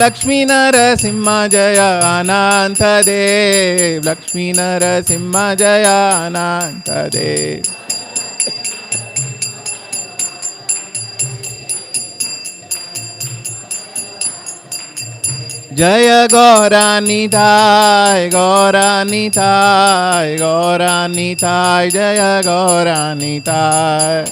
लक्ष्मी नरसिंह जय अनंत देव, लक्ष्मी नरसिंह जय अनंत देव। जय गौरानिताय गौरानिताय गौरानिताय, जय गौरानिताय।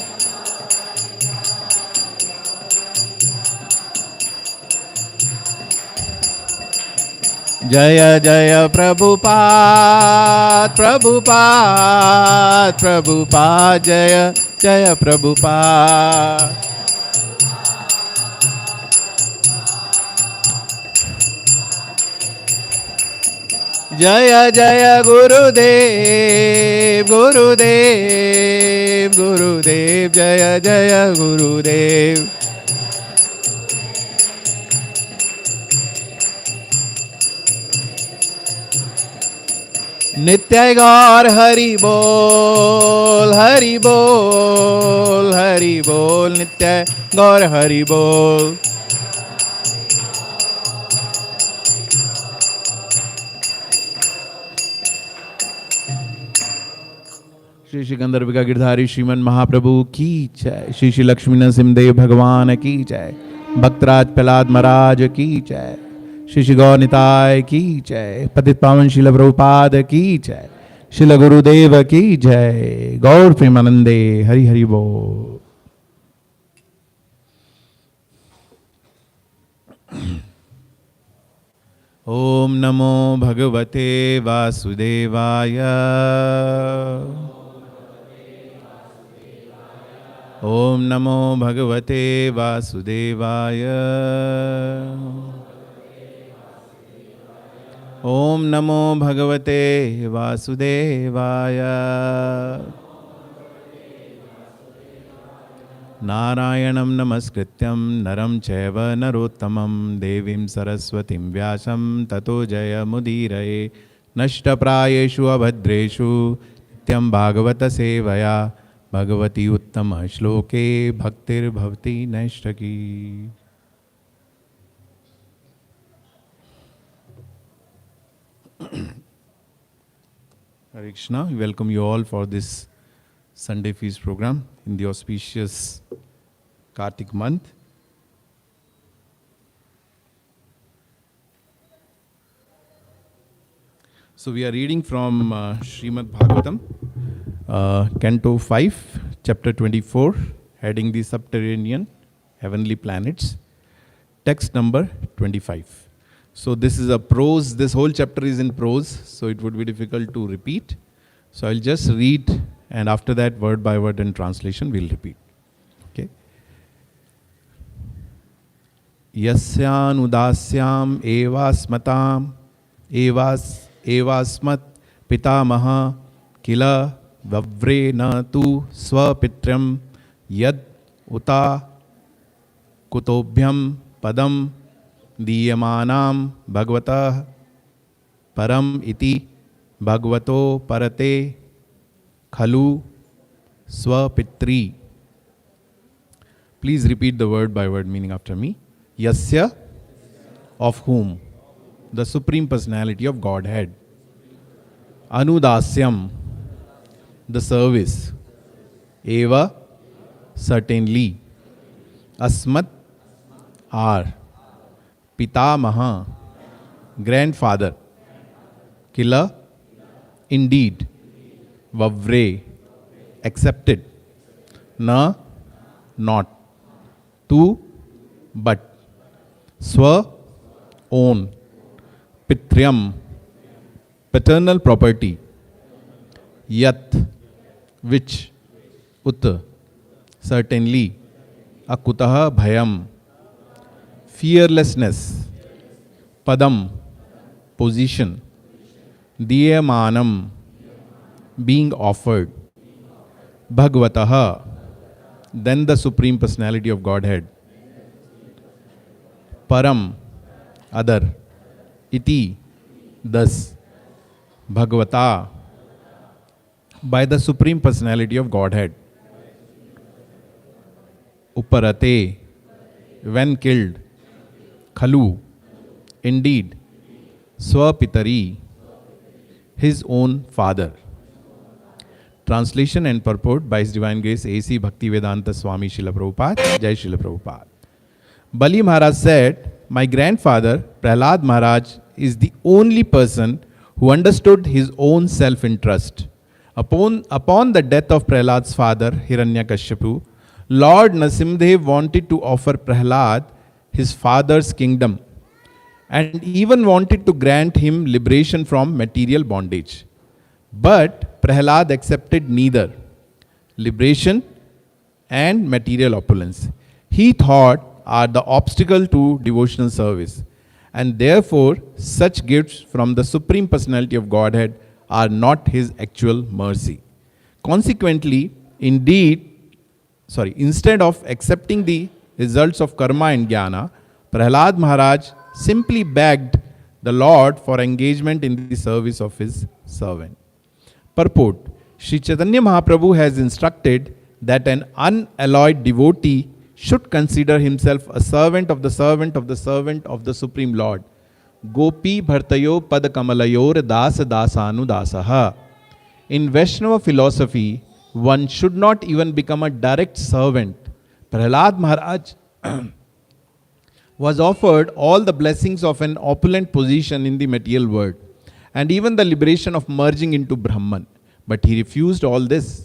जय जय प्रभुपाद प्रभुपाद प्रभुपाद, जय जय प्रभुपाद। जय जय गुरुदेव गुरुदेव गुरुदेव, जय जय गुरुदेव। नित्य गौर हरि बोल हरि बोल हरि बोल, नित्य गौर हरि बोल। श्री श्री गंधर्विका गिरधारी श्रीमन महाप्रभु की जय, श्री श्री लक्ष्मी नरसिंहदेव भगवान की जय, भक्तराज प्रहलाद महाराज की जय, श्री श्री गौरनिताय की जय, पतित पावन शिल प्रभुपाद की जय, शिल गुरुदेव की जय। गौर प्रेमानंदे हरि हरि बोल। ओम नमो भगवते वासुदेवाय, ओम नमो भगवते वासुदेवाय, ओम नमो भगवते वासुदेवाय। नारायणं नमस्कृत्यं नरं चैव नरोत्तमं, देवीं सरस्वतीं व्यासं ततो जयमुदीरये। नष्टप्रायेषु अभद्रेषु नित्यं भागवत सेवया, भगवती उत्तम श्लोके भक्तिर्भवति नैष्ठकी। Hare Krishna, we welcome you all for this Sunday feast program in the auspicious Kartik month. So we are reading from Srimad Bhagavatam, Canto 5, Chapter 24, heading the Subterranean Heavenly Planets, text number 25. So this is a prose, this whole chapter is in prose, so it would be difficult to repeat. So I'll just read, and after that, word by word and translation, we'll repeat. Okay. Yasyanudasyam evasmatam evasmat pitamaha kila vavre na tu swapitram yad uta kutobhyam padam दीयमानां भगवतः परम इति भगवतो परते खलु स्वपित्री. Please repeat the word by word meaning after me. Yasya, of whom, the Supreme Personality of Godhead. Anudasyam, the service. Eva, certainly. Asmat, our. Pitamaha, grandfather. Kila, indeed. Vavre, accepted. Na, not. Tu, but. Swa, own. Pitryam, paternal property. Yat, which. Ut, certainly. Akutaha bhayam, fearlessness. Padam, position. Diyamanam, being offered. Bhagavataha, then the Supreme Personality of Godhead. Param, other. Iti, thus. Bhagavata, by the Supreme Personality of Godhead. Uparate, when killed. Khalu, Indeed, Swapitari, his own father. Translation and purport by His Divine Grace A.C. Bhaktivedanta Swami Srila Prabhupada. Jai Srila Prabhupada. Bali Maharaj said, my grandfather, Prahlad Maharaj, is the only person who understood his own self-interest. Upon the death of Prahlad's father, Hiranyakashipu, Lord Nasimdev wanted to offer Prahlad his father's kingdom and even wanted to grant him liberation from material bondage. But Prahlad accepted neither liberation and material opulence. He thought are the obstacle to devotional service, and therefore such gifts from the Supreme Personality of Godhead are not his actual mercy. Consequently, instead of accepting the results of karma and jnana, Prahlad Maharaj simply begged the Lord for engagement in the service of his servant. Purport: Sri Chaitanya Mahaprabhu has instructed that an unalloyed devotee should consider himself a servant of the servant of the servant of the Supreme Lord. Gopi bhartayo pad kamalayor das dasanu dasaha. In Vaishnava philosophy, one should not even become a direct servant. Prahlad Maharaj was offered all the blessings of an opulent position in the material world and even the liberation of merging into Brahman. But he refused all this.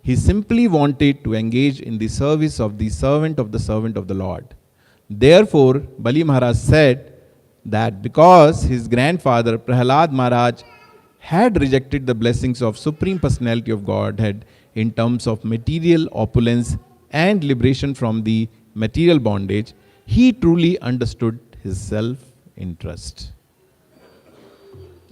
He simply wanted to engage in the service of the servant of the Lord. Therefore, Bali Maharaj said that because his grandfather Prahlad Maharaj had rejected the blessings of Supreme Personality of Godhead in terms of material opulence and liberation from the material bondage, he truly understood his self-interest.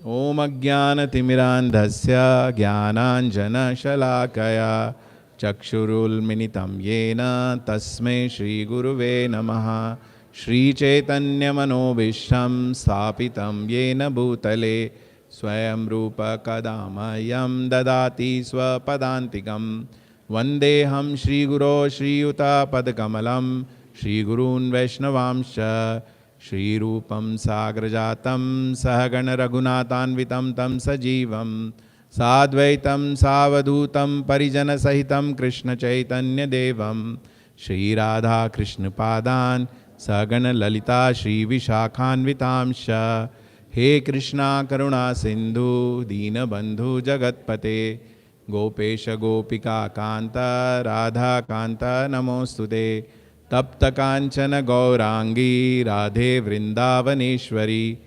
Om Ajnanatimmirandhasya Jnananjana Shalakaya Chakshurul Minitam Yena Tasmai Shri Guruve Namaha Shri Chaitanya Manobhisham Sapitam Yena Bhutale Swayam Rupa Kadamayam Dadati Swapadantikam Vandeham Shri Guru Shri Yuta Padkamalam Shri Gurun Vaishnavamsha Shri Rupam Sagrajatam Sahagana Raghunatanvitam Tam Sajivam Sadvaitam Savadutam Parijana Sahitam Krishna Chaitanya Devam Shri Radha Krishna Padan Sagana Lalita Shri Vishakhanvitamsha He Krishna Karuna Sindhu Dina Bandhu Jagatpate Gopesha Gopika Kanta Radha Kanta Namostude Tapta Kanchana Gaurangi Radhe Vrindavaneshwari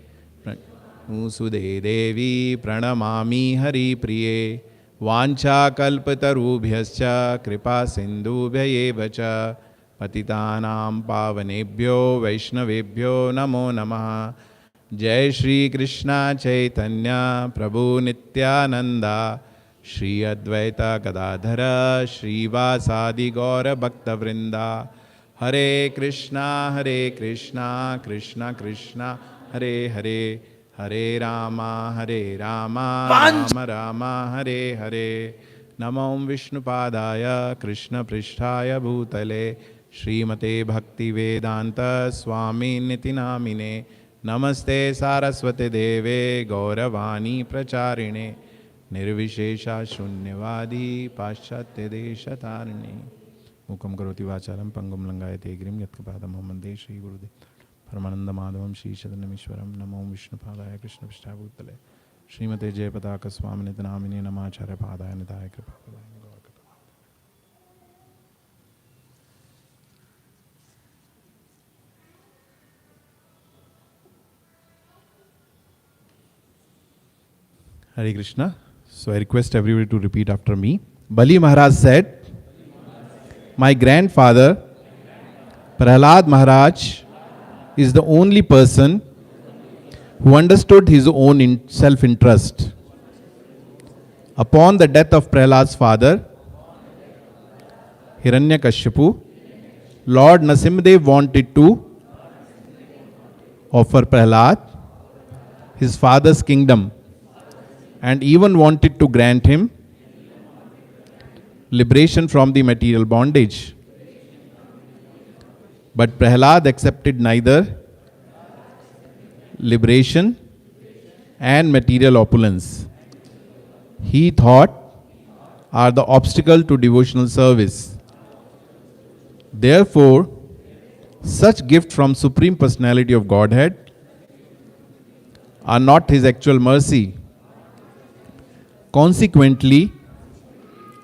Musude Devi Pranamami Hari Priye Vancha Kalpatarubhyascha Kripa Sindhubhyayevacha Patitanam Pavanebhyo Vaishnavebhyo Namo Namaha Jai Shri Krishna Chaitanya Prabhu Nityananda Shri Advaita Gadadhara Shri Vasadi Gaura Bhakta Vrinda Hare Krishna Krishna Krishna Hare Hare Hare Rama Rama Rama Hare Hare Namo Vishnupadaya Krishna Prishtaya Bhutale Srimate Bhakti Vedanta Swami Niti Namine Namaste Saraswate Deve Gauravani Pracharine Nirvishesha Shunyavadi Paschatya Deshatarine Mukam Karoti Vacharam Pangum Langayate Grim Yatkapadam Hamande Shri Gurudev Paramananda Madhavam Shri Chadanamishwaram Namo Vishnupadaya Krishna Prishtavutale Srimate Jayapataka Swami Nitanamine Namacharya Padaya Nidaya Kripapadaya Hare Krishna. So I request everybody to repeat after me. Bali Maharaj said, my grandfather Prahlad Maharaj is the only person who understood his own self-interest. Upon the death of Prahlad's father, Hiranyakashipu, Lord Nasimdev wanted to offer Prahlad his father's kingdom and even wanted to grant him liberation from the material bondage. But Prahlad accepted neither liberation and material opulence, he thought, are the obstacle to devotional service. Therefore, such gift from Supreme Personality of Godhead are not his actual mercy. Consequently,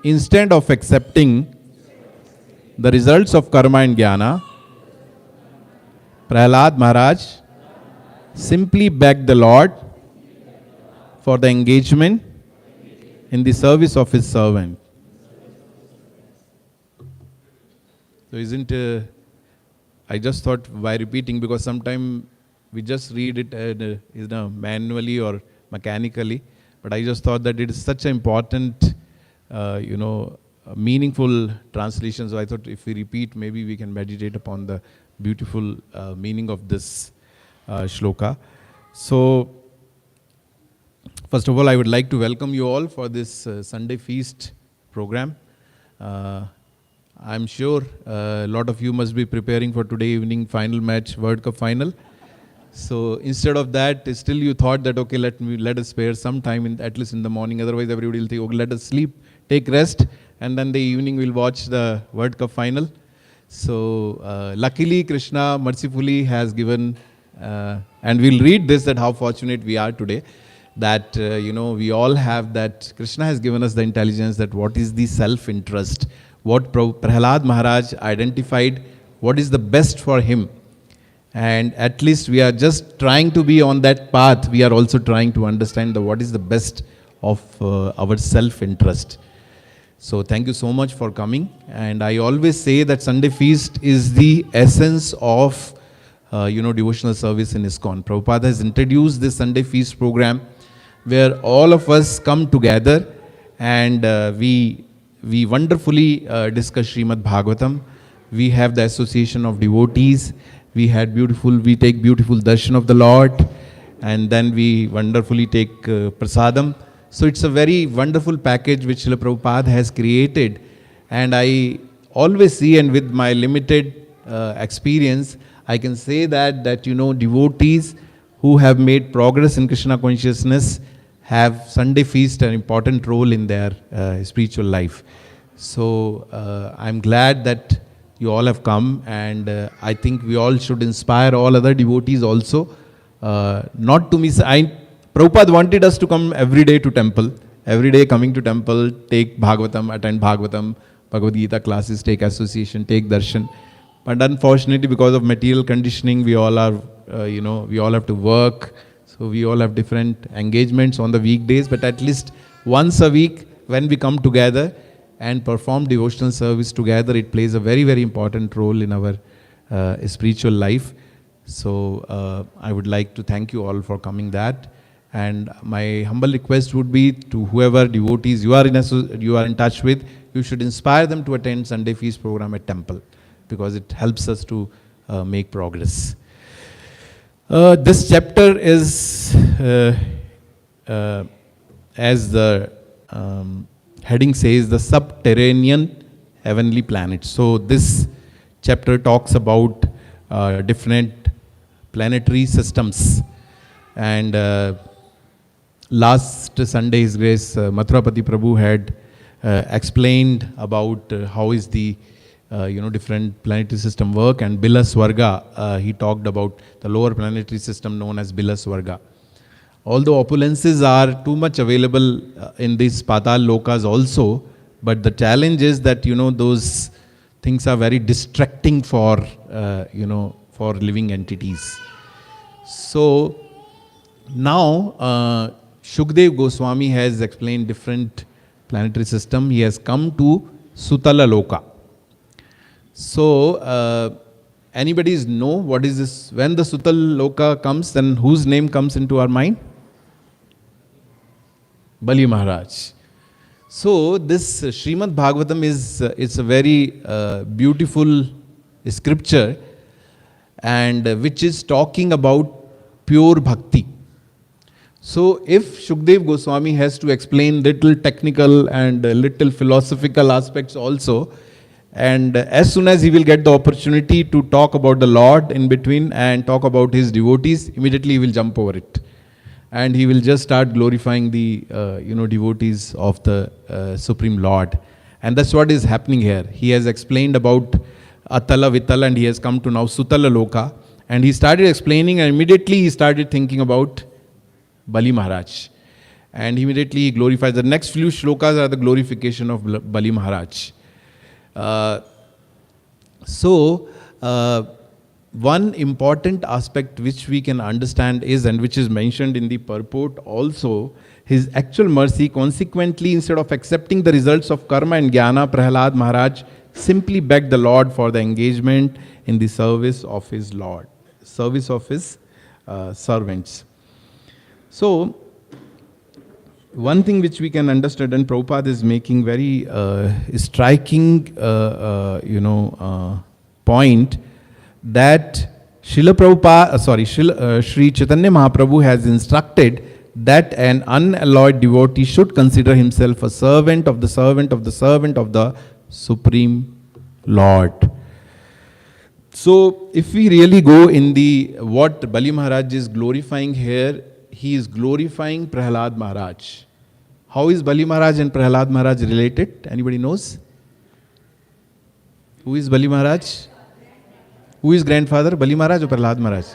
instead of accepting the results of karma and jnana, Prahlad Maharaj simply begged the Lord for the engagement in the service of his servant. So I just thought by repeating, because sometimes we just read it manually or mechanically, but I just thought that it is such an important, meaningful translation. So I thought if we repeat, maybe we can meditate upon the beautiful meaning of this shloka. So, first of all, I would like to welcome you all for this Sunday feast program. I'm sure a lot of you must be preparing for today evening final match, World Cup final. So instead of that, still you thought that, okay, let us spare some time, at least in the morning. Otherwise, everybody will think, okay, let us sleep, take rest, and then the evening we'll watch the World Cup final. So luckily, Krishna mercifully has given, and we'll read this, that how fortunate we are today, that, we all have that. Krishna has given us the intelligence that what is the self-interest, what Prahlad Maharaj identified, what is the best for him. And at least we are just trying to be on that path. We are also trying to understand what is the best of our self-interest. So thank you so much for coming. And I always say that Sunday feast is the essence of, devotional service in Iskcon. Prabhupada has introduced this Sunday feast program where all of us come together and we wonderfully discuss Srimad Bhagavatam. We have the association of devotees. We take beautiful darshan of the Lord, and then we wonderfully take prasadam. So it's a very wonderful package which Srila Prabhupada has created. And I always see, and with my limited experience, I can say that devotees who have made progress in Krishna consciousness have Sunday feast an important role in their spiritual life. So I'm glad that you all have come, and I think we all should inspire all other devotees also not to miss. Prabhupada wanted us to come every day to temple, every day coming to temple, take Bhagavatam, attend Bhagavatam, Bhagavad Gita classes, take association, take darshan. But unfortunately, because of material conditioning, we all are, we all have to work. So we all have different engagements on the weekdays, but at least once a week when we come together and perform devotional service together, it plays a very, very important role in our spiritual life. So I would like to thank you all for coming that. And my humble request would be to whoever devotees you are in touch with, you should inspire them to attend Sunday Feast program at temple, because it helps us to make progress. This chapter is, as the heading says, the subterranean heavenly planets. So this chapter talks about different planetary systems. And last Sunday, His Grace Mathurapati Prabhu had explained about how is the different planetary system work, and Bila Swarga, he talked about the lower planetary system known as Bila Swarga. Although opulences are too much available in these Patal Lokas also, but the challenge is that, those things are very distracting for, for living entities. So now Shukdev Goswami has explained different planetary system. He has come to Sutala Loka. So anybody know what is this? When the Sutala Loka comes, then whose name comes into our mind? Bali Maharaj. So this Srimad Bhagavatam it's a very beautiful scripture, and which is talking about pure bhakti. So if Shukdev Goswami has to explain little technical and little philosophical aspects also, And as soon as he will get the opportunity to talk about the Lord in between and talk about his devotees, immediately he will jump over it. And he will just start glorifying the devotees of the Supreme Lord. And that's what is happening here. He has explained about Atala Vitala and he has come to now Sutala Loka. And he started explaining and immediately he started thinking about Bali Maharaj. And immediately he glorifies. The next few shlokas are the glorification of Bali Maharaj. One important aspect which we can understand is, and which is mentioned in the purport also, his actual mercy. Consequently, instead of accepting the results of karma and jnana, Prahlad Maharaj simply begged the Lord for the engagement in the service of his Lord, service of his servants. So, one thing which we can understand, and Prabhupada is making very striking, point, that Srila Prabhupada, Sri Chaitanya Mahaprabhu has instructed that an unalloyed devotee should consider himself a servant of the servant of the servant of the Supreme Lord. So, if we really go in the what Bali Maharaj is glorifying here, he is glorifying Prahlad Maharaj. How is Bali Maharaj and Prahlad Maharaj related? Anybody knows? Who is Bali Maharaj? Who is grandfather? Bali Maharaj or Prahlad Maharaj?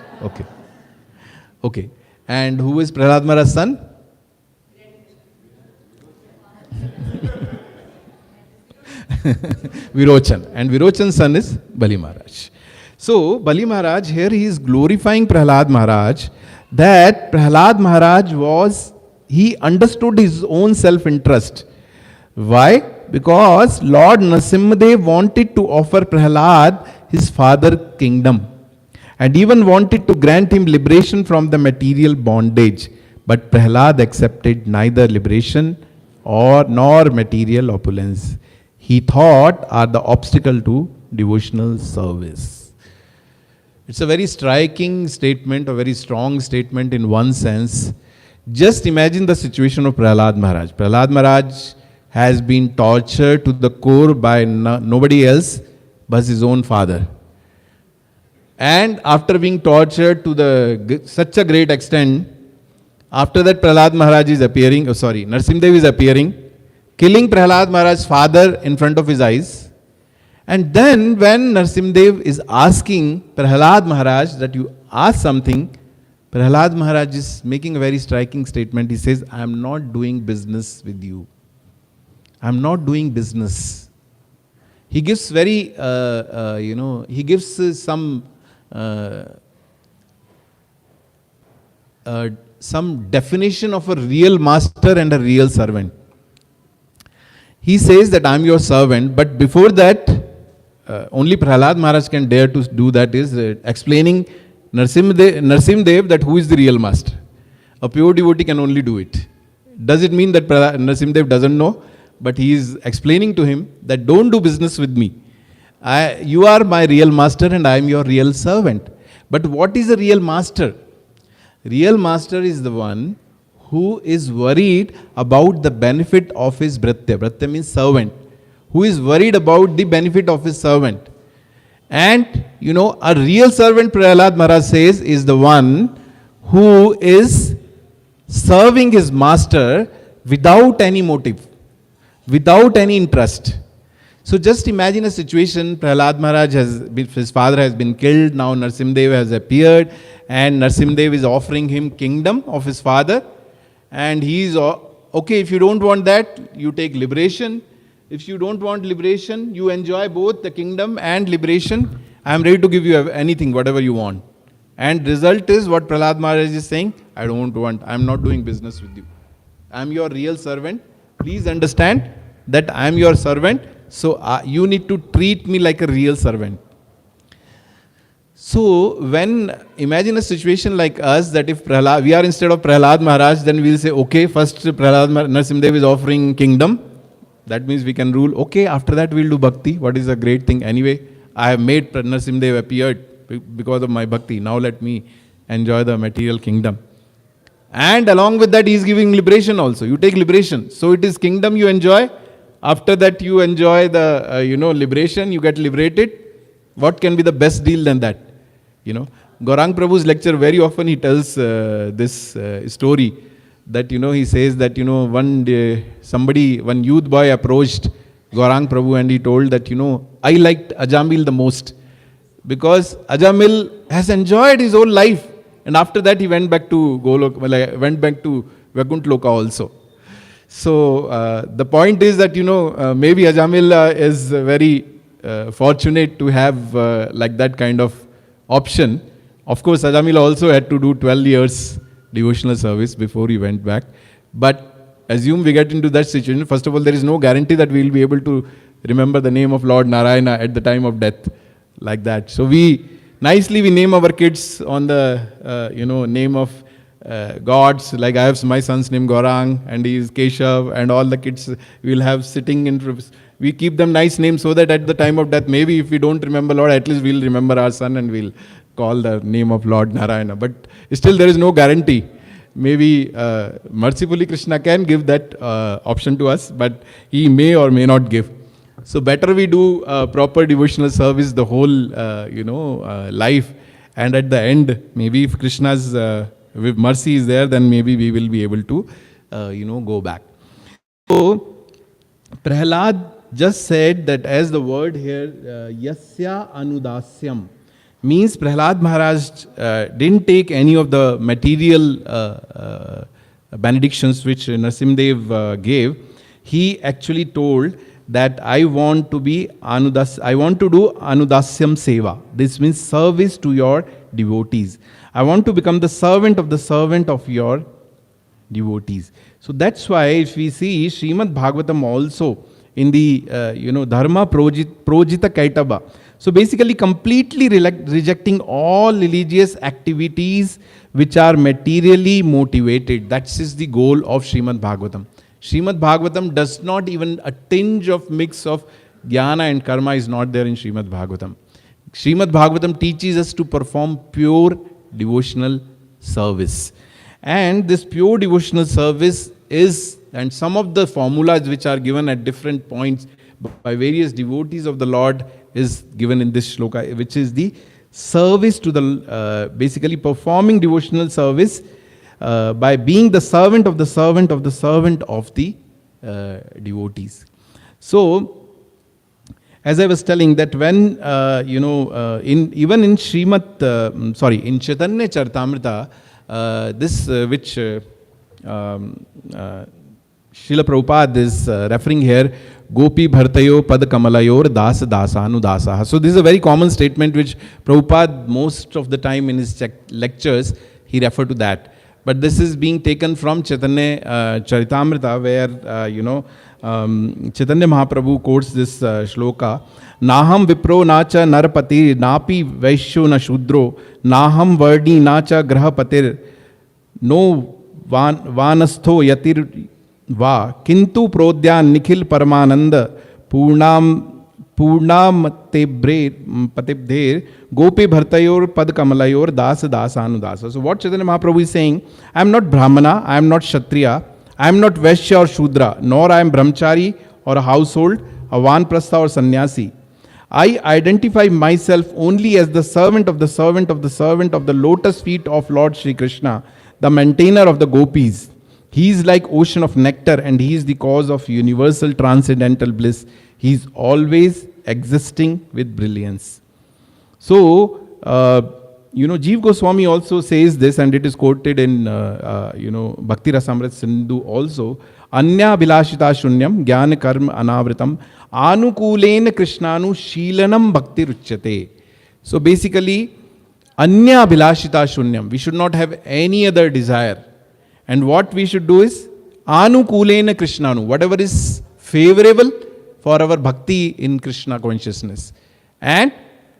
Okay. And who is Prahlad Maharaj's son? Virochan. And Virochan's son is Bali Maharaj. So, Bali Maharaj, here he is glorifying Prahlad Maharaj, that Prahlad Maharaj he understood his own self-interest. Why? Because Lord Nrsimhadev wanted to offer Prahlad his father kingdom and even wanted to grant him liberation from the material bondage. But Prahlad accepted neither liberation nor material opulence. He thought are the obstacle to devotional service. It's a very striking statement, a very strong statement in one sense. Just imagine the situation of Prahlad Maharaj. Prahlad Maharaj has been tortured to the core by nobody else but his own father. And after being tortured to such a great extent, after that Prahlad Maharaj is appearing, Nrsimhadev is appearing, killing Prahlad Maharaj's father in front of his eyes. And then when Nrsimhadev is asking Prahlad Maharaj that you ask something, Prahlad Maharaj is making a very striking statement. He says, I am not doing business with you. I am not doing business. He gives very, he gives some definition of a real master and a real servant. He says that I am your servant, but before that, only Prahlad Maharaj can dare to do that, is explaining Nrsimhadev that who is the real master. A pure devotee can only do it. Does it mean that Nrsimhadev doesn't know? But he is explaining to him that don't do business with me. You are my real master and I am your real servant. But what is a real master? Real master is the one who is worried about the benefit of his bhratya. Bhratya means servant. Who is worried about the benefit of his servant. And, a real servant, Prahlad Maharaj says, is the one who is serving his master without any motive, without any interest. So just imagine a situation, Prahlad Maharaj his father has been killed, now Nrsimhadev has appeared, and Nrsimhadev is offering him kingdom of his father, and he is, okay, if you don't want that, you take liberation. If you don't want liberation, you enjoy both the kingdom and liberation. I am ready to give you anything, whatever you want. And result is what Prahlad Maharaj is saying, I don't want, I am not doing business with you. I am your real servant. Please understand that I am your servant. So you need to treat me like a real servant. So imagine a situation like us, that if we are instead of Prahlad Maharaj, then we will say, okay, first Nrsimhadev is offering kingdom. That means we can rule. Okay, after that we will do bhakti. What is a great thing? Anyway, I have made Nrsimhadev appeared because of my bhakti. Now let me enjoy the material kingdom. And along with that, he is giving liberation also. You take liberation. So it is kingdom you enjoy After that, you enjoy the, liberation, you get liberated. What can be the best deal than that? Gaurang Prabhu's lecture, very often he tells this story that, he says that, one day one youth boy approached Gaurang Prabhu and he told that, I liked Ajamil the most because Ajamil has enjoyed his whole life. And after that, he went back to went back to Vaikuntha Loka also. So the point is that, maybe Ajamil is very fortunate to have like that kind of option. Of course, Ajamil also had to do 12 years devotional service before he went back. But assume we get into that situation. First of all, there is no guarantee that we will be able to remember the name of Lord Narayana at the time of death like that. So we name our kids on the, name of gods. Like I have my son's name Gaurang and he is Keshav, and all the kids we will have sitting in. We keep them nice names so that at the time of death, maybe if we don't remember Lord, at least we'll remember our son and we'll call the name of Lord Narayana. But still there is no guarantee. Maybe mercifully Krishna can give that option to us, but he may or may not give. So better we do proper devotional service the whole, life. And at the end, maybe if Krishna's mercy is there, then maybe we will be able to, go back. So Prahlad just said that as the word here, Yasya Anudasyam, means Prahlad Maharaj didn't take any of the material benedictions which Narasimhadev gave. He actually told that I want to do Anudasyam Seva. This means service to your devotees. I want to become the servant of your devotees. So that's why if we see Srimad Bhagavatam also in the Dharma Projita Kaitaba. So basically completely rejecting all religious activities which are materially motivated. That is the goal of Srimad Bhagavatam. Srimad Bhagavatam does not even a tinge of mix of jnana and karma is not there in Srimad Bhagavatam. Srimad Bhagavatam teaches us to perform pure devotional service. And this pure devotional service is, and some of the formulas which are given at different points by various devotees of the Lord is given in this shloka, which is the service to the, basically performing devotional service by being the servant of the servant of the servant of the devotees. So, as I was telling that when, even in in Caitanya Charitamrita, this which Srila Prabhupada is referring here, Gopi Bhartayo Pad Kamalayor Das Dasanu Dasaha. So this is a very common statement which Prabhupada most of the time in his lectures, he referred to that. But this is being taken from Caitanya Charitamrita where, Chaitanya Mahaprabhu quotes this shloka, Naham Vipro Nacha Narapati Napi Vaishyo Na Shudro Naham Vardi Nacha Grahapatir No Vanastho Yatir Va Kintu Prodyan Nikhil Paramananda Purnam Patibdher Gopi Bhartayor Pad Kamalayor Dasa Dasanu Dasa. So what Chaitanya Mahaprabhu is saying, I am not Brahmana, I am not Kshatriya, I am not Vaishya or Shudra, nor I am Brahmachari or a household, a Vanprastha or Sannyasi. I identify myself only as the servant of the servant of the servant of the lotus feet of Lord Shri Krishna, the maintainer of the gopis. He is like ocean of nectar and he is the cause of universal transcendental bliss. He is always existing with brilliance. So, Jeev Goswami also says this, and it is quoted in, Bhakti Rasamrit Sindhu also. Anya Bilashita Shunyam Jnana Karma Anavritam Anukulena Krishnanu Sheelanam Bhakti Ruchyate. So basically, Anya Bilashita Shunyam. We should not have any other desire. And what we should do is Anukulena Krishnanu. Whatever is favorable for our bhakti in Krishna consciousness. And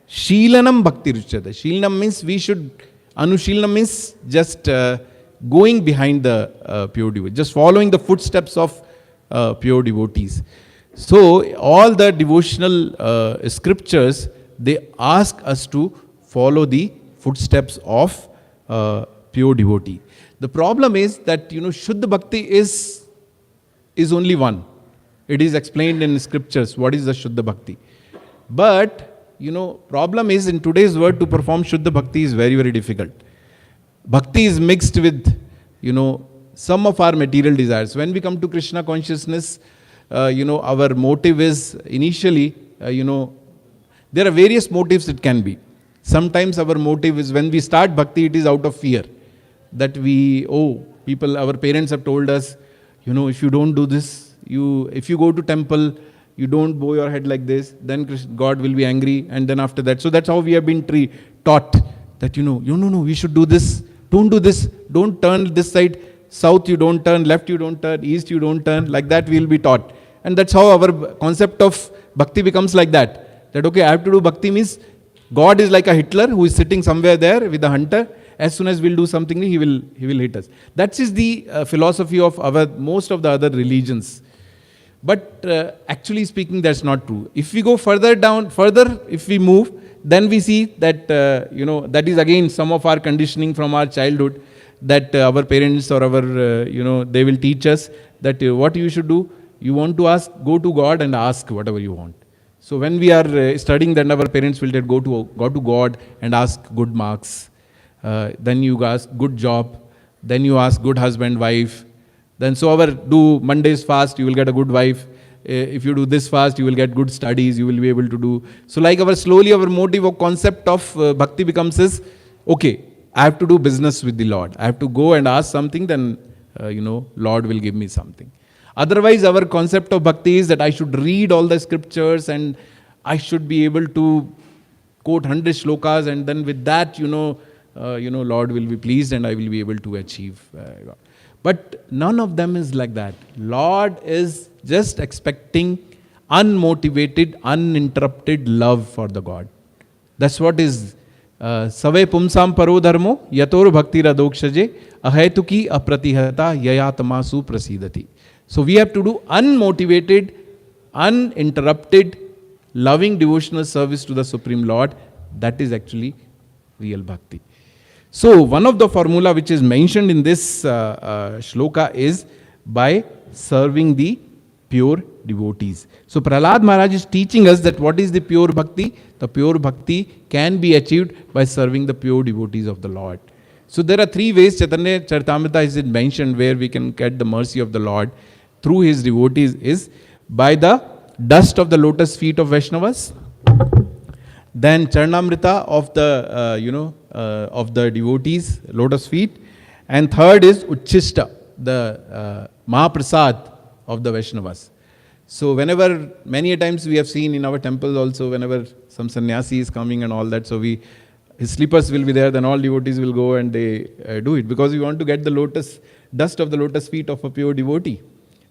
Sheelanam Bhakti Ruchyate. Sheelanam means we should, Anusheelanam means just going behind the pure devotee, just following the footsteps of pure devotees. So, all the devotional scriptures, they ask us to follow the footsteps of pure devotee. The problem is that, Shuddha Bhakti is only one. It is explained in scriptures what is the Shuddha Bhakti. But, problem is in today's world to perform Shuddha Bhakti is very, very difficult. Bhakti is mixed with, some of our material desires. When we come to Krishna consciousness, our motive is initially, there are various motives it can be. Sometimes our motive is when we start Bhakti, it is out of fear. That our parents have told us, if you don't do this, if you go to temple, you don't bow your head like this, then God will be angry, and then after that. So that's how we have been taught that, no, we should do this, don't do this, don't turn this side, south you don't turn, left you don't turn, east you don't turn, like that we will be taught. And that's how our concept of Bhakti becomes like that. That, okay, I have to do Bhakti means God is like a Hitler who is sitting somewhere there with a hunter. As soon as we'll do something, he will hit us. That is the philosophy of most of the other religions. But actually speaking, that's not true. If we go further, if we move, then we see that, that is again some of our conditioning from our childhood, that our parents or they will teach us that what you should do, you want to ask, go to God and ask whatever you want. So when we are studying, then our parents will tell, go to God and ask good marks. Then you ask good job. Then you ask good husband, wife. Then do Mondays fast, you will get a good wife. If you do this fast, you will get good studies, you will be able to do. So like slowly our motive or concept of Bhakti becomes is, okay, I have to do business with the Lord. I have to go and ask something, then, Lord will give me something. Otherwise, our concept of Bhakti is that I should read all the scriptures and I should be able to quote 100 shlokas, and then with that, Lord will be pleased and I will be able to achieve. But none of them is like that. Lord is just expecting unmotivated, uninterrupted love for the God. That's what is Save pumsam paro dharmo yator bhakti radokshaje ahetuki apratihata yayatamasu prasidati. So we have to do unmotivated, uninterrupted, loving devotional service to the Supreme Lord. That is actually real bhakti. So one of the formula which is mentioned in this shloka is by serving the pure devotees. So Prahlad Maharaj is teaching us that what is the pure bhakti? The pure bhakti can be achieved by serving the pure devotees of the Lord. So there are three ways Caitanya Charitamrita is mentioned where we can get the mercy of the Lord through his devotees is by the dust of the lotus feet of Vaishnavas, then Charanamrita of the devotees, lotus feet, and third is Uchchishta, the Mahaprasad of the Vaishnavas. So many a times we have seen in our temples also, whenever some sannyasi is coming and all that, so his slippers will be there, then all devotees will go and they do it, because we want to get the dust of the lotus feet of a pure devotee.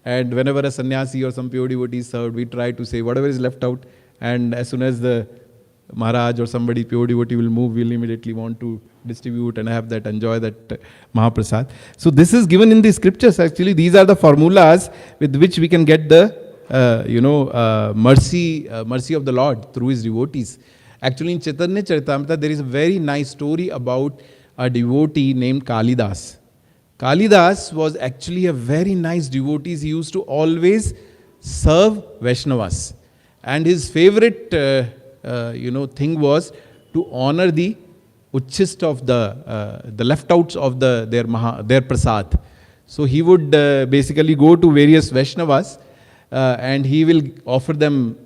And whenever a sannyasi or some pure devotee is served, we try to say whatever is left out, and as soon as the Maharaj or somebody pure devotee will move, we'll immediately want to distribute and have that, enjoy that Mahaprasad. So this is given in the scriptures. Actually, these are the formulas with which we can get the mercy of the Lord through his devotees. Actually, in Caitanya Charitamrita, there is a very nice story about a devotee named Kalidas. Kalidas was actually a very nice devotee. He used to always serve Vaishnavas. And his favorite thing was to honor the uchchist of the left outs of their prasad. So he would basically go to various Vaishnavas and he will offer them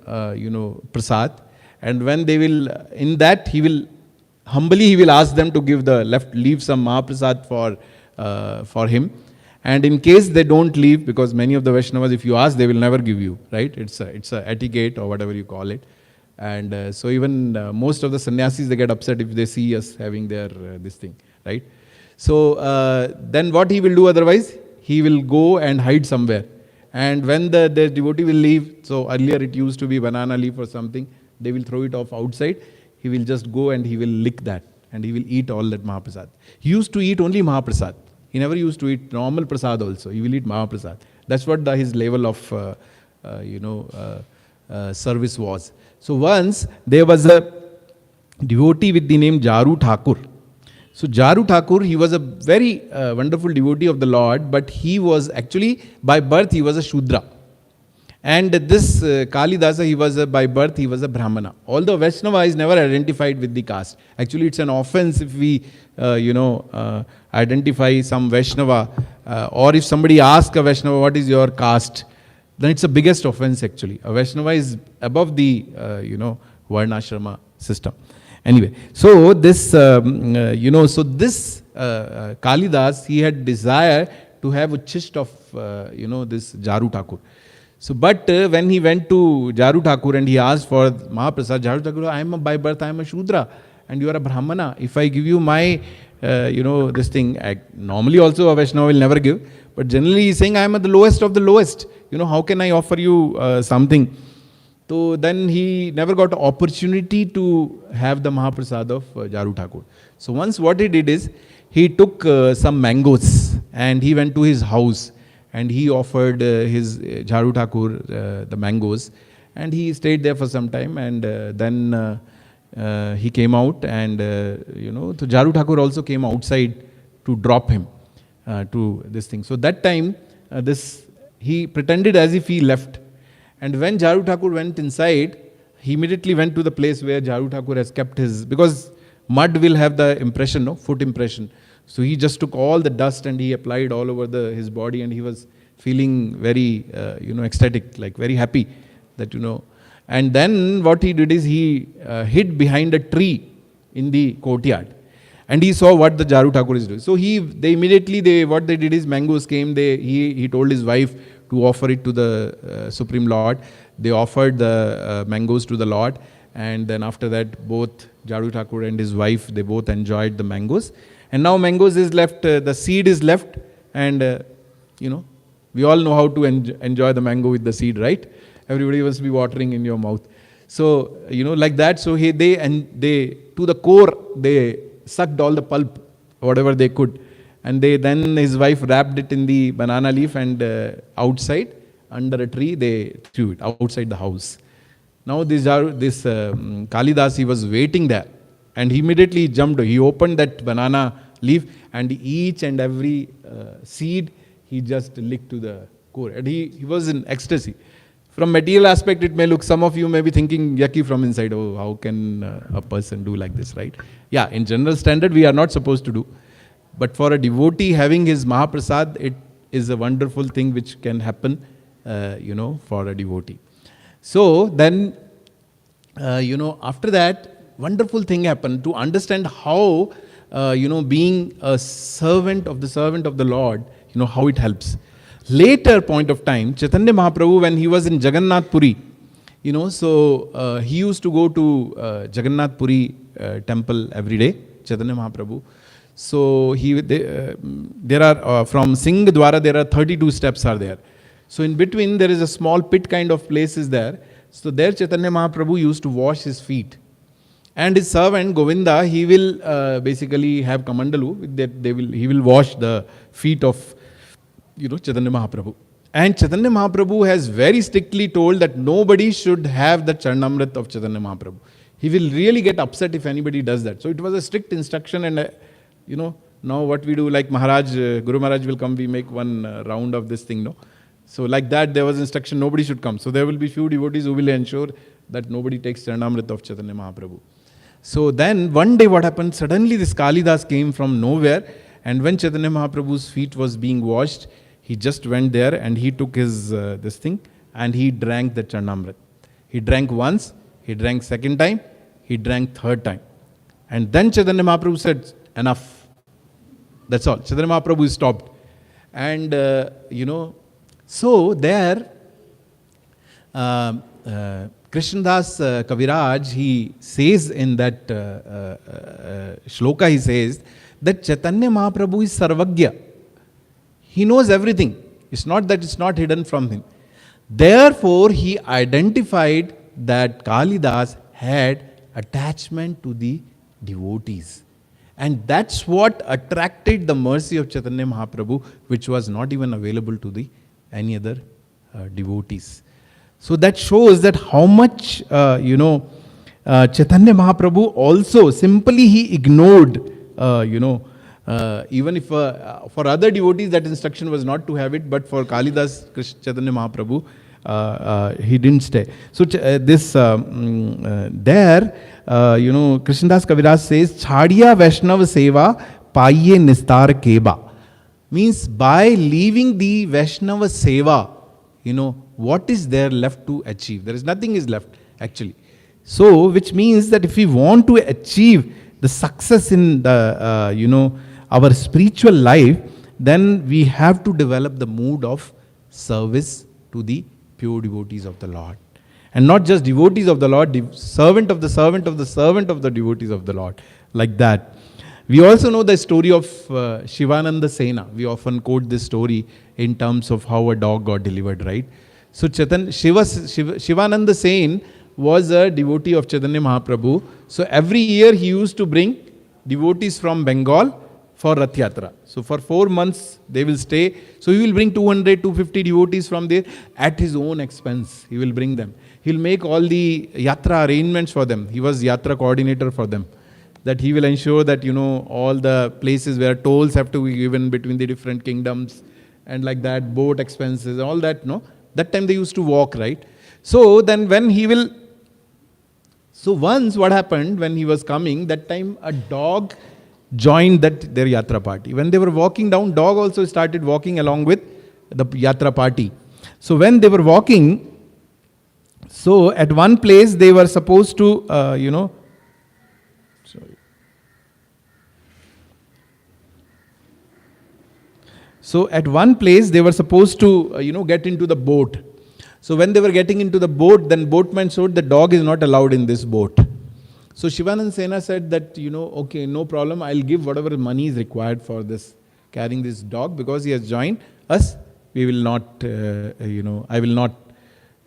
prasad. And when they will, in that he will ask them to leave some Mahaprasad for him. And in case they don't leave, because many of the Vaishnavas, if you ask, they will never give you, right? It's a etiquette or whatever you call it. And so even most of the sannyasis, they get upset if they see us having their this thing, right? So then what he will do otherwise? He will go and hide somewhere. And when the devotee will leave, so earlier it used to be banana leaf or something, they will throw it off outside. He will just go and he will lick that and he will eat all that Mahaprasad. He used to eat only Mahaprasad. He never used to eat normal prasad also. He will eat Mahaprasad. That's what his level of service was. So once there was a devotee with the name Jaru Thakur. So Jaru Thakur, he was a very wonderful devotee of the Lord, but he was actually, by birth, he was a Shudra. And this Kalidasa, he was by birth, he was a Brahmana. Although Vaishnava is never identified with the caste. Actually, it's an offense if we, identify some Vaishnava, or if somebody asks a Vaishnava, what is your caste? Then it's the biggest offense actually. A Vaishnava is above the, Varnashrama system. Anyway, so this, Kalidas, he had desire to have a chist of, this Jaru Thakur. So, but when he went to Jaru Thakur and he asked for Mahaprasad, Jaru Thakur, I am by birth, I am a Shudra and you are a Brahmana. If I give you my, this thing, normally also a Vaishnava will never give, but generally he is saying, I am at the lowest of the lowest. How can I offer you something? So then he never got an opportunity to have the Mahaprasad of Jaru Thakur. So once what he did is, he took some mangoes and he went to his house and he offered his Jaru Thakur the mangoes, and he stayed there for some time, and then he came out, and so Jaru Thakur also came outside to drop him to this thing. So that time he pretended as if he left, and when Jaru Thakur went inside, he immediately went to the place where Jaru Thakur has kept his, because mud will have the impression, foot impression. So he just took all the dust and he applied all over his body, and he was feeling very, ecstatic, like very happy that, And then what he did is he hid behind a tree in the courtyard, and he saw what the Jaru Thakur is doing. So what they did is mangoes came. He told his wife to offer it to the Supreme Lord. They offered the mangoes to the Lord, and then after that, both Jaru Thakur and his wife, they both enjoyed the mangoes. And now mangoes is left, the seed is left, and we all know how to enjoy the mango with the seed, right? Everybody must be watering in your mouth. So, like that. So they to the core, they sucked all the pulp, whatever they could. And then his wife wrapped it in the banana leaf, and outside, under a tree, they threw it outside the house. Now this Kalidas, he was waiting there. And he immediately jumped. He opened that banana leaf, and each and every seed, he just licked to the core. And he was in ecstasy. From material aspect, it may look, some of you may be thinking yucky from inside. Oh, how can a person do like this, right? Yeah, in general standard, we are not supposed to do. But for a devotee having his Mahaprasad, it is a wonderful thing which can happen, for a devotee. So then, after that, wonderful thing happened to understand how, being a servant of the Lord, how it helps. Later point of time, Chaitanya Mahaprabhu, when he was in Jagannath Puri, so he used to go to Jagannath Puri temple every day, Chaitanya Mahaprabhu. So there are, from Singh Dwara, there are 32 steps are there. So in between, there is a small pit kind of place is there. So there Chaitanya Mahaprabhu used to wash his feet. And his servant Govinda, he will basically have kamandalu, that he will wash the feet of Chaitanya Mahaprabhu. And Chaitanya Mahaprabhu has very strictly told that nobody should have the Charnamrit of Chaitanya Mahaprabhu. He will really get upset if anybody does that. So it was a strict instruction, and now what we do, like Guru Maharaj will come, we make one round of this thing, no? So like that, there was instruction, nobody should come. So there will be few devotees who will ensure that nobody takes Charnamrit of Chaitanya Mahaprabhu. So then one day what happened, suddenly this Kalidas came from nowhere, and when Chaitanya Mahaprabhu's feet was being washed, he just went there and he took his this thing and he drank the Charnamrit. He drank once, he drank second time, he drank third time. And then Chaitanya Mahaprabhu said, enough. That's all. Chaitanya Mahaprabhu stopped. And, so there, Krishnadas Kaviraj, he says in that shloka, he says that Chaitanya Mahaprabhu is Sarvagya. He knows everything. It's not that it's not hidden from him. Therefore, he identified that Kalidas had attachment to the devotees. And that's what attracted the mercy of Chaitanya Mahaprabhu, which was not even available to any other devotees. So that shows that how much, Chaitanya Mahaprabhu also, simply he ignored, even if for other devotees that instruction was not to have it, but for Kalidas Chaitanya Mahaprabhu, he didn't stay. So Krishnadas Kaviraj says, Chhadiya Vaishnava Seva Paiye Nistar Keba. Means by leaving the Vaishnava Seva, what is there left to achieve? There is nothing is left actually. So, which means that if we want to achieve the success in the, our spiritual life, then we have to develop the mood of service to the pure devotees of the Lord. And not just devotees of the Lord, servant of the servant of the servant of the devotees of the Lord. Like that. We also know the story of Shivananda Sena. We often quote this story in terms of how a dog got delivered, right? So Shivananda Sen was a devotee of Chaitanya Mahaprabhu. So every year he used to bring devotees from Bengal for Rath Yatra. So for 4 months they will stay. So he will bring 200, 250 devotees from there at his own expense. He will bring them. He will make all the Yatra arrangements for them. He was Yatra coordinator for them. That he will ensure that, all the places where tolls have to be given between the different kingdoms and like that, boat expenses, all that, no? That time they used to walk, right? So then so once what happened when he was coming, that time a dog joined their Yatra party. When they were walking down, dog also started walking along with the Yatra party. So when they were walking, so at one place they were supposed to, So at one place they were supposed to, get into the boat. So when they were getting into the boat, then boatman showed the dog is not allowed in this boat. So Shivananda Sena said that, okay, no problem, I'll give whatever money is required for this, carrying this dog, because he has joined us, we will not,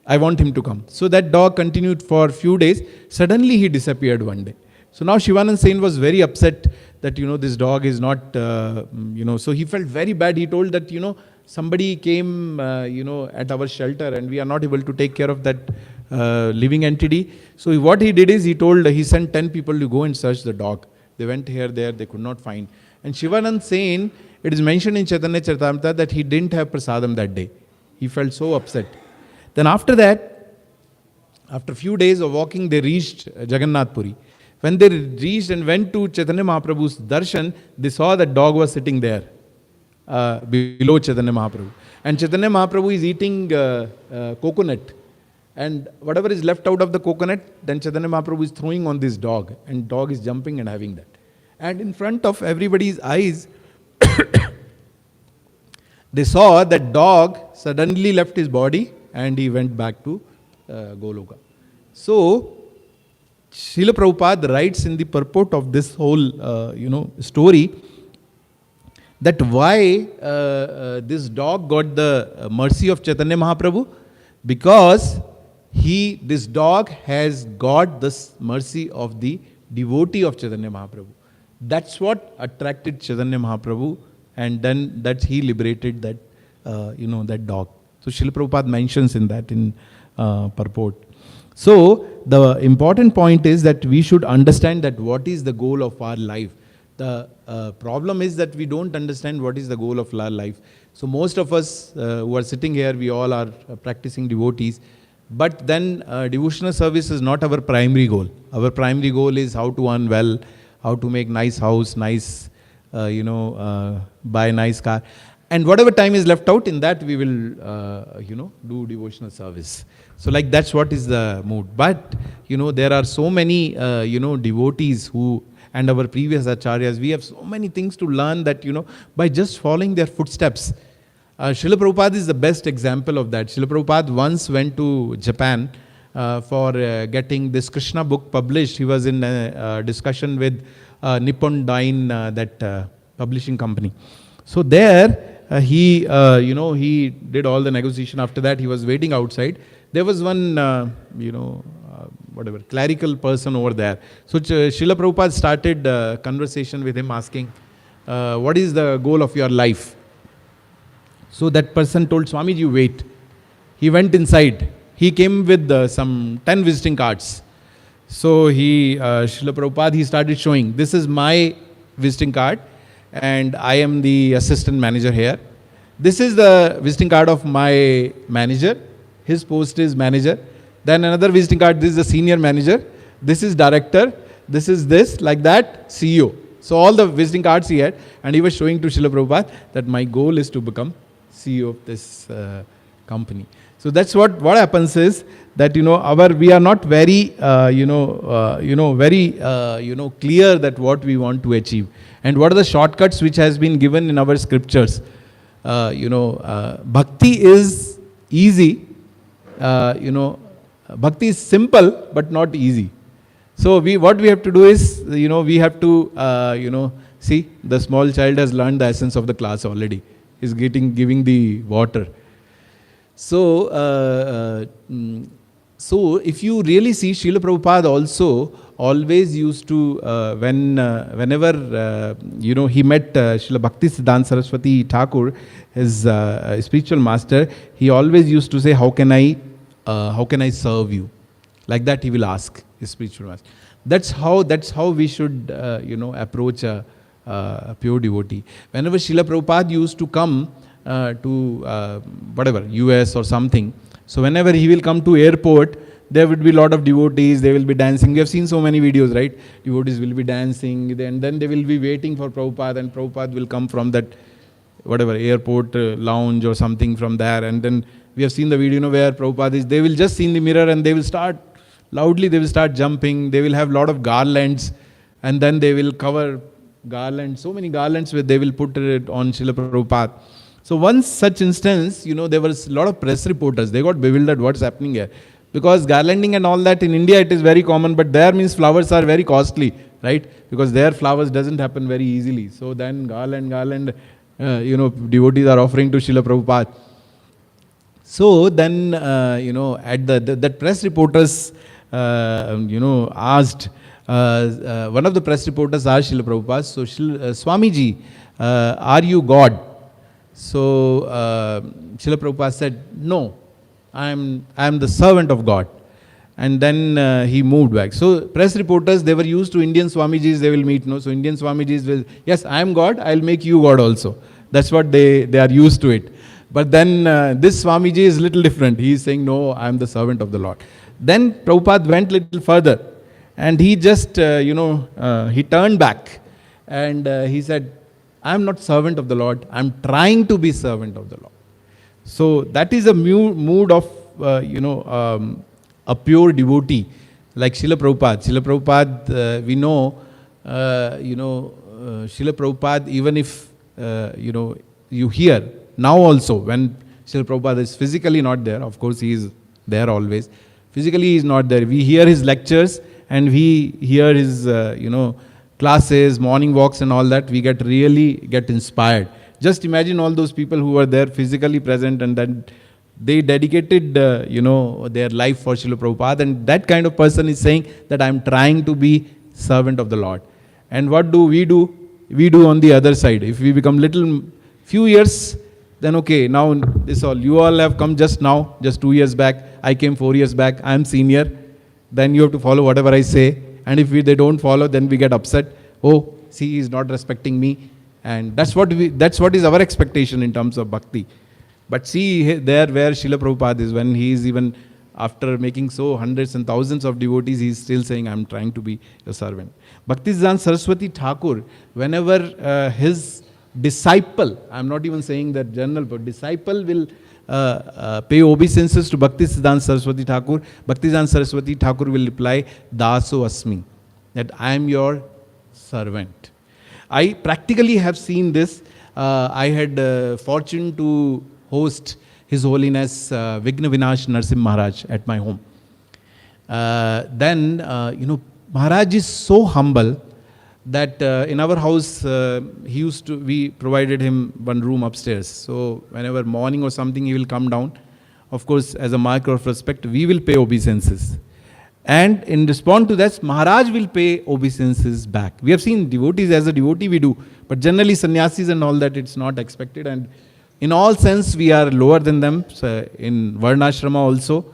I want him to come. So that dog continued for a few days. Suddenly he disappeared one day. So now Shivananda Sen was very upset that, this dog is not, so he felt very bad. He told that, somebody came, at our shelter and we are not able to take care of that living entity. So what he did is he sent 10 people to go and search the dog. They went here, there, they could not find. And Shivananda Sen, it is mentioned in Chaitanya Charitamrita that he didn't have prasadam that day. He felt so upset. Then after that, after a few days of walking, they reached Jagannath Puri. When they reached and went to Chaitanya Mahaprabhu's darshan, they saw that dog was sitting there below Chaitanya Mahaprabhu. And Chaitanya Mahaprabhu is eating coconut. And whatever is left out of the coconut, then Chaitanya Mahaprabhu is throwing on this dog. And dog is jumping and having that. And in front of everybody's eyes, they saw that dog suddenly left his body and he went back to Goloka. So, Srila Prabhupada writes in the purport of this whole, story, that why this dog got the mercy of Chaitanya Mahaprabhu, because this dog has got the mercy of the devotee of Chaitanya Mahaprabhu. That's what attracted Chaitanya Mahaprabhu, and then that he liberated that, that dog. So Srila Prabhupada mentions in that in purport. So the important point is that we should understand that what is the goal of our life. The problem is that we don't understand what is the goal of our life. So most of us who are sitting here, we all are practicing devotees. But then devotional service is not our primary goal. Our primary goal is how to earn well, how to make nice house, nice, buy a nice car. And whatever time is left out, in that we will, do devotional service. So like that's what is the mood. But, there are so many, devotees who, and our previous acharyas, we have so many things to learn that, by just following their footsteps. Srila Prabhupada is the best example of that. Srila Prabhupada once went to Japan for getting this Krishna book published. He was in a discussion with Nippon Dine, that publishing company. So there, he did all the negotiation. After that, he was waiting outside. There was one, clerical person over there. So Srila Prabhupada started a conversation with him, asking, what is the goal of your life? So that person told, Swamiji, you wait. He went inside. He came with some 10 visiting cards. So Srila Prabhupada, he started showing, this is my visiting card, and I am the assistant manager here. This is the visiting card of my manager, his post is manager. Then another visiting card, this is the senior manager, this is director, this is this, like that, CEO. So all the visiting cards he had, and he was showing to Srila Prabhupada that my goal is to become CEO of this company. So that's what happens is that, we are not very, clear that what we want to achieve. And what are the shortcuts which has been given in our scriptures? Bhakti is easy, bhakti is simple but not easy. So what we have to do is, we have to, see, the small child has learned the essence of the class already. He's giving the water. So, so if you really see, Srila Prabhupada also always used to, whenever, he met Srila Bhaktisiddhanta Saraswati Thakur, his spiritual master, he always used to say, how can I serve you? Like that he will ask his spiritual master. That's how we should, approach a pure devotee. Whenever Srila Prabhupada used to come to whatever, US or something, so whenever he will come to airport, there would be a lot of devotees, they will be dancing. We have seen so many videos, right? Devotees will be dancing, and then they will be waiting for Prabhupada, and Prabhupada will come from that, whatever, airport lounge or something from there. And then we have seen the video, where Prabhupada is, they will just see in the mirror and they will start, loudly they will start jumping, they will have a lot of garlands, and then they will cover garlands, so many garlands where they will put it on Srila Prabhupada. So one such instance, there was a lot of press reporters, they got bewildered what's happening here. Because garlanding and all that in India it is very common, but there means flowers are very costly, right? Because there flowers doesn't happen very easily. So then garland, devotees are offering to Srila Prabhupada. So then, at that press reporters, asked, one of the press reporters asked Srila Prabhupada, so Swamiji, are you God? So Srila Prabhupada said, no, I am the servant of God. And then he moved back. So press reporters, they were used to Indian Swamijis, they will meet, no? So Indian Swamijis will, yes, I am God, I'll make you God also. That's what they are used to it. But then this Swamiji is little different. He is saying, no, I am the servant of the Lord. Then Prabhupada went little further, and he just, he turned back, and he said, I am not servant of the Lord, I am trying to be servant of the Lord. So that is a mood of, a pure devotee, like Srila Prabhupada. Srila Prabhupada, we know, Srila Prabhupada, even if, you hear, now also, when Srila Prabhupada is physically not there, of course he is there always, physically he is not there. We hear his lectures, and we hear his, classes, morning walks and all that, we really get inspired. Just imagine all those people who were there physically present, and then they dedicated, their life for Srila Prabhupada, and that kind of person is saying that I am trying to be servant of the Lord. And what do? We do on the other side. If we become few years, then okay, now this all, you all have come just now, just 2 years back, I came 4 years back, I am senior, then you have to follow whatever I say, and if they don't follow, then we get upset. Oh, see, he is not respecting me. And that's what is our expectation in terms of bhakti. But see there where Srila Prabhupada is, when he is even after making so hundreds and thousands of devotees, he is still saying, I am trying to be a servant. Bhaktisiddhanta Saraswati Thakur, whenever his disciple, I am not even saying that general, but disciple will pay obeisances to Bhaktisiddhanta Saraswati Thakur, Bhaktisiddhanta Saraswati Thakur will reply, Daso Asmi, that I am your servant. I practically have seen this. I had fortune to host His Holiness Vigna Vinash Narsim Maharaj at my home. Then, Maharaj is so humble that in our house, we provided him one room upstairs. So whenever morning or something, he will come down. Of course, as a mark of respect, we will pay obeisances. And in response to that, Maharaj will pay obeisances back. We have seen devotees, as a devotee we do, but generally sannyasis and all that, it's not expected. And in all sense, we are lower than them. So in Varnashrama also,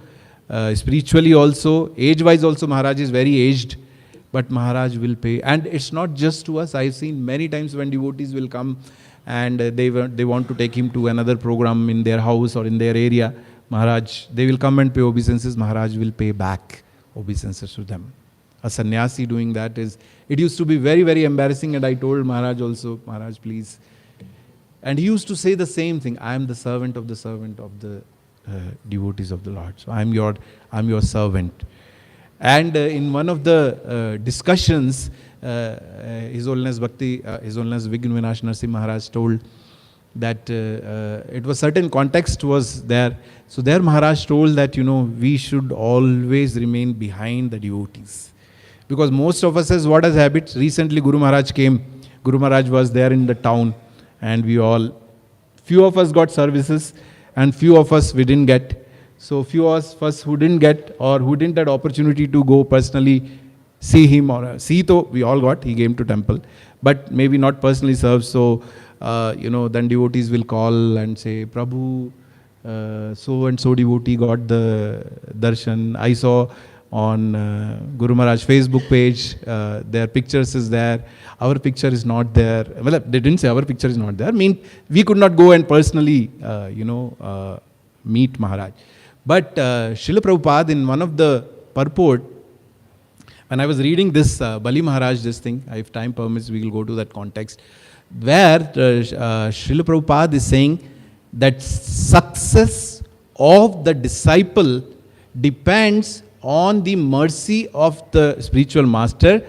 spiritually also, age-wise also, Maharaj is very aged. But Maharaj will pay. And it's not just to us. I've seen many times when devotees will come and they want to take him to another program in their house or in their area. Maharaj, they will come and pay obeisances, Maharaj will pay back obeisances to them. A sannyasi doing that it used to be very, very embarrassing, and I told Maharaj also, Maharaj, please. And he used to say the same thing, I am the servant of the devotees of the Lord. So I am your servant. And in one of the discussions, His Holiness Bhakti, His Holiness Vigna Vinash Narsimha Maharaj told that it was certain context was there. So there Maharaj told that, we should always remain behind the devotees. Because most of us has what as habits. Recently Guru Maharaj came. Guru Maharaj was there in the town, and few of us got services and few of us we didn't get. So few of us who didn't get or who didn't have opportunity to go personally see him or see, though we all got, he came to temple, but maybe not personally served. So, then devotees will call and say, Prabhu, so and so devotee got the darshan. I saw on Guru Maharaj Facebook page, their pictures is there. Our picture is not there. Well, they didn't say our picture is not there. I mean, we could not go and personally, meet Maharaj. But Srila Prabhupada, in one of the purport, when I was reading this Bali Maharaj, this thing, if time permits, we will go to that context, where Srila Prabhupada is saying that success of the disciple depends on the mercy of the spiritual master.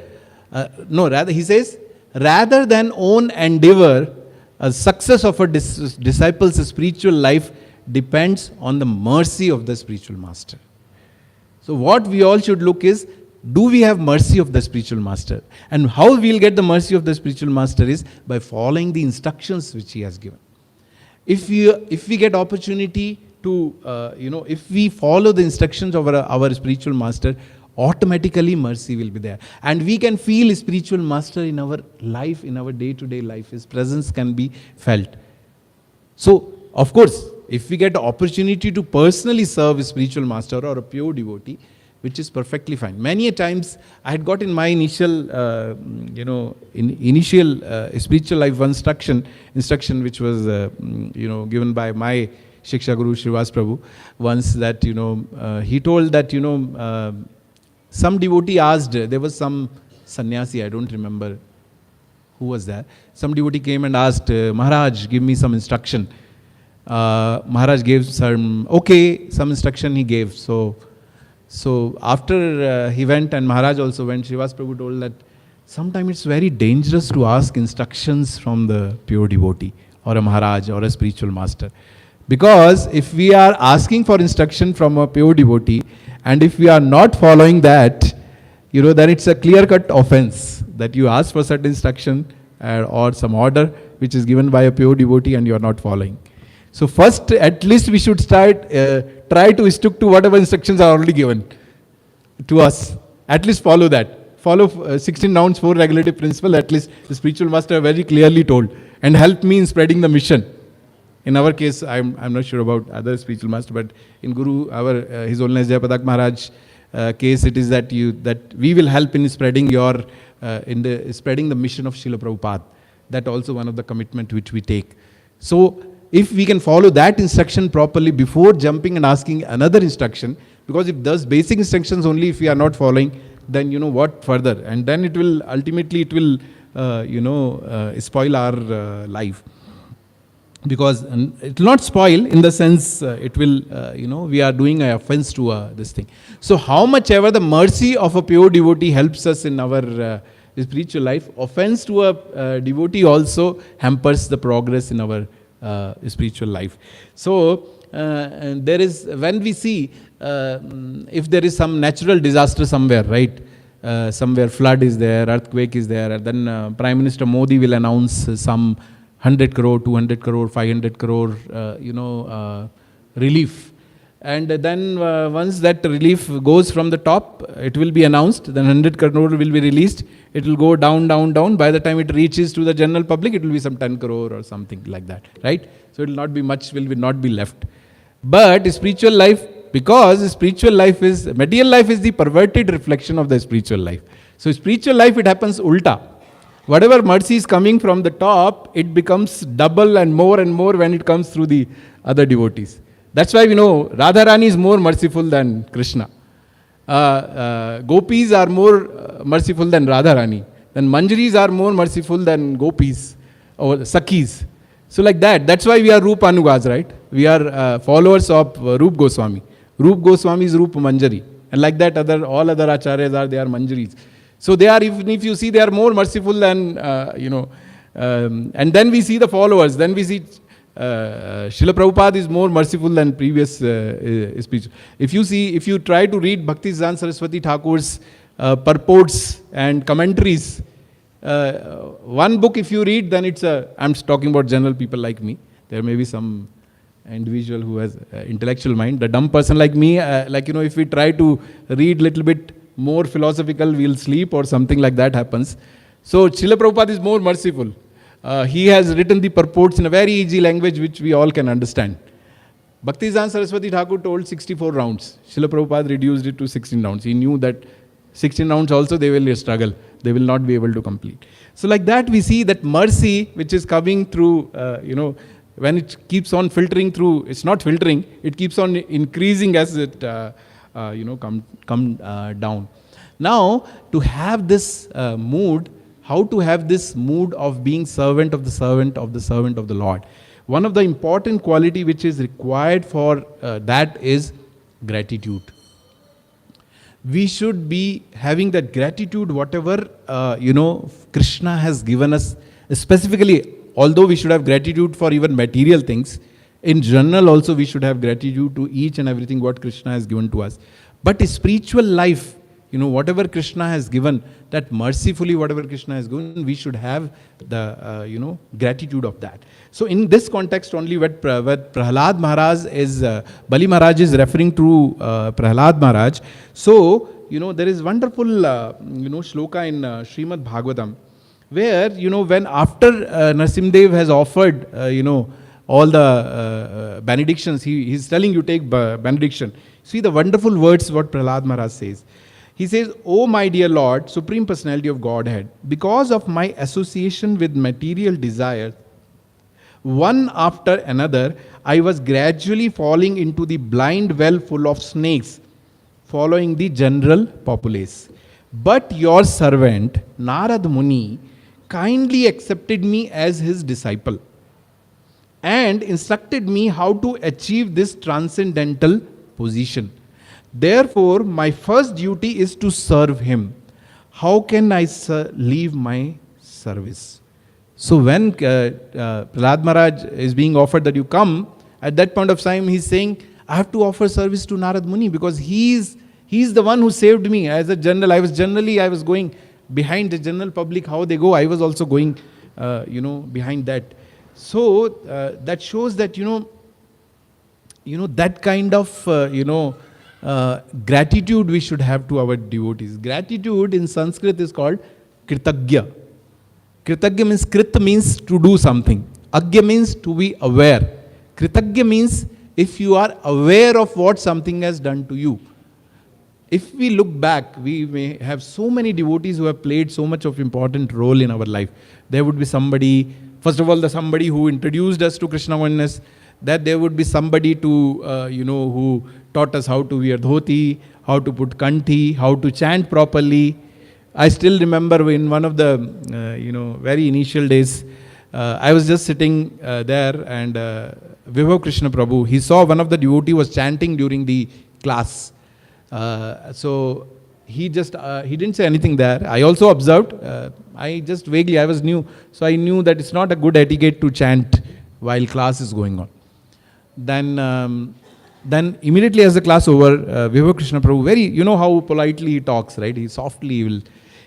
He says, rather than own endeavor, success of a disciple's spiritual life depends on the mercy of the spiritual master. So what we all should look is, do we have mercy of the spiritual master? And how we will get the mercy of the spiritual master is by following the instructions which he has given. If we get opportunity to, if we follow the instructions of our spiritual master, automatically mercy will be there. And we can feel spiritual master in our life, in our day-to-day life. His presence can be felt. So, of course, if we get the opportunity to personally serve a spiritual master or a pure devotee, which is perfectly fine. Many a times I had got in my initial, spiritual life instruction which was, given by my Shiksha Guru Srivas Prabhu, once that, he told that, some devotee asked, there was some sannyasi, I don't remember who was there. Some devotee came and asked, Maharaj, give me some instruction. Maharaj gave some instruction he gave. So after he went and Maharaj also went, Srivas Prabhu told that sometimes it's very dangerous to ask instructions from the pure devotee or a Maharaj or a spiritual master. Because if we are asking for instruction from a pure devotee and if we are not following that, then it's a clear-cut offense that you ask for certain instruction or some order which is given by a pure devotee and you are not following. So first, at least we should try to stick to whatever instructions are already given to us. At least follow that. Follow 16 nouns, 4 regulative principle. At least the spiritual master very clearly told. And help me in spreading the mission. In our case, I'm not sure about other spiritual master, but in Guru, His Holiness Jayapadak Maharaj case, it is that we will help in spreading spreading the mission of Srila Prabhupada. That also one of the commitment which we take. So if we can follow that instruction properly before jumping and asking another instruction, because if those basic instructions only if we are not following, then what further? And then it will ultimately spoil our life. Because it will not spoil in the sense it will, we are doing an offense to this thing. So how much ever the mercy of a pure devotee helps us in our spiritual life, offense to a devotee also hampers the progress in our spiritual life. So there is, when we see if there is some natural disaster somewhere, right? Somewhere flood is there, earthquake is there, and then Prime Minister Modi will announce some 100 crore, 200 crore, 500 crore, relief. And then once that relief goes from the top, it will be announced, then 100 crore will be released. It will go down, down, down. By the time it reaches to the general public, it will be some 10 crore or something like that, right? So it will not be much, will not be left. But spiritual life, because spiritual life is, material life is the perverted reflection of the spiritual life. So spiritual life, it happens ulta. Whatever mercy is coming from the top, it becomes double and more when it comes through the other devotees. That's why we know Radharani is more merciful than Krishna. Gopis are more merciful than Radharani. Then Manjaris are more merciful than Gopis or Sakhis. So like that. That's why we are Rupa Anugas, right? We are followers of Rup Goswami. Rup Goswami is Rupa Manjari. And like that, all other acharyas they are Manjaris. So they are, even if you see, they are more merciful than, and then we see the followers. Then we see Srila Prabhupada is more merciful than previous speech. If you try to read Bhakti Siddhanta Saraswati Thakur's purports and commentaries, one book if you read, then I'm talking about general people like me. There may be some individual who has intellectual mind. The dumb person like me, if we try to read little bit more philosophical, we'll sleep or something like that happens. So Srila Prabhupada is more merciful. He has written the purports in a very easy language which we all can understand. Bhaktisiddhanta Saraswati Thakur told 64 rounds. Srila Prabhupada reduced it to 16 rounds. He knew that 16 rounds also they will struggle. They will not be able to complete. So like that we see that mercy which is coming through, when it keeps on filtering through, it's not filtering, it keeps on increasing as it come down. Now, to have this mood, how to have this mood of being servant of the servant of the servant of the Lord. One of the important quality which is required for that is gratitude. We should be having that gratitude, whatever, Krishna has given us. Specifically, although we should have gratitude for even material things, in general also we should have gratitude to each and everything what Krishna has given to us. But spiritual life, whatever Krishna has given, that mercifully whatever Krishna has given, we should have the, gratitude of that. So in this context only, what Prahlad Maharaj is, Bali Maharaj is referring to Prahlad Maharaj. So, there is wonderful, shloka in Srimad Bhagavatam, where, when after Narasimhadev has offered, all the benedictions, he's telling you take benediction. See the wonderful words what Prahlad Maharaj says. He says, "O my dear Lord, Supreme Personality of Godhead, because of my association with material desires, one after another, I was gradually falling into the blind well full of snakes, following the general populace. But your servant, Narad Muni, kindly accepted me as his disciple and instructed me how to achieve this transcendental position. Therefore, my first duty is to serve him. How can I leave my service?" So when Prahlad Maharaj is being offered that you come, at that point of time he's saying, I have to offer service to Narad Muni because he's the one who saved me. As a general, I was going behind the general public, how they go, I was also going, behind that. So that shows that, that kind of, gratitude we should have to our devotees. Gratitude in Sanskrit is called Kritagya. Kritagya means, Krit means to do something. Agya means to be aware. Kritagya means if you are aware of what something has done to you. If we look back, we may have so many devotees who have played so much of important role in our life. There would be somebody, first of all, somebody who introduced us to Krishna oneness. That there would be somebody to, who taught us how to wear dhoti, how to put kanthi, how to chant properly. I still remember in one of the, very initial days, I was just sitting there and Vibhav Krishna Prabhu, he saw one of the devotee was chanting during the class. So he didn't say anything there. I also observed, I just vaguely, I was new. So I knew that it's not a good etiquette to chant while class is going on. Then immediately as the class over, Vibhav Krishna Prabhu, you know how politely he talks, right? He softly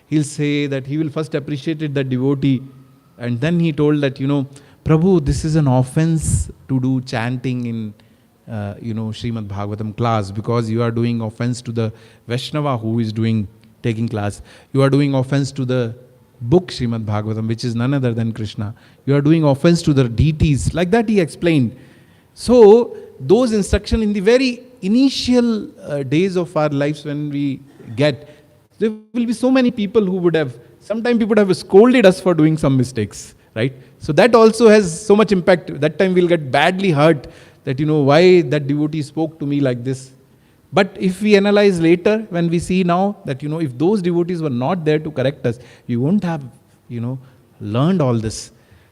he'll say that he will first appreciate the devotee, and then he told that, Prabhu, this is an offense to do chanting in, Srimad Bhagavatam class, because you are doing offense to the Vaishnava who is taking class. You are doing offense to the book Srimad Bhagavatam, which is none other than Krishna. You are doing offense to the deities. Like that he explained. So, those instructions in the very initial days of our lives when we get, there will be so many people who would have, sometimes people have scolded us for doing some mistakes, right? So that also has so much impact. That time we'll get badly hurt that, why that devotee spoke to me like this. But if we analyze later, when we see now that, if those devotees were not there to correct us, we wouldn't have, learned all this.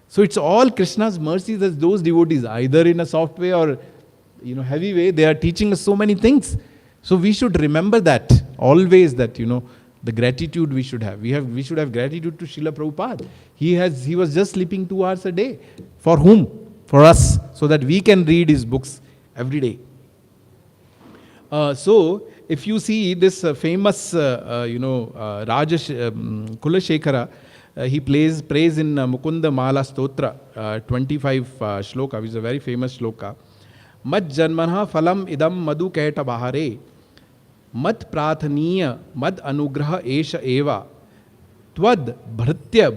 So it's all Krishna's mercy that those devotees, either in a soft way or, heavy way, they are teaching us so many things. So we should remember that always, that, the gratitude we should have. We should have gratitude to Srila Prabhupada. He was just sleeping 2 hours a day. For whom? For us, so that we can read his books every day. So, if you see this famous, Rajesh Kulashekara, he prays in Mukunda Mala Stotra, 25 shloka, which is a very famous shloka. Mat janmanha phalam idam madhu kaita bahare, mat prathaniya mad anugraha esha eva, tvad bhritya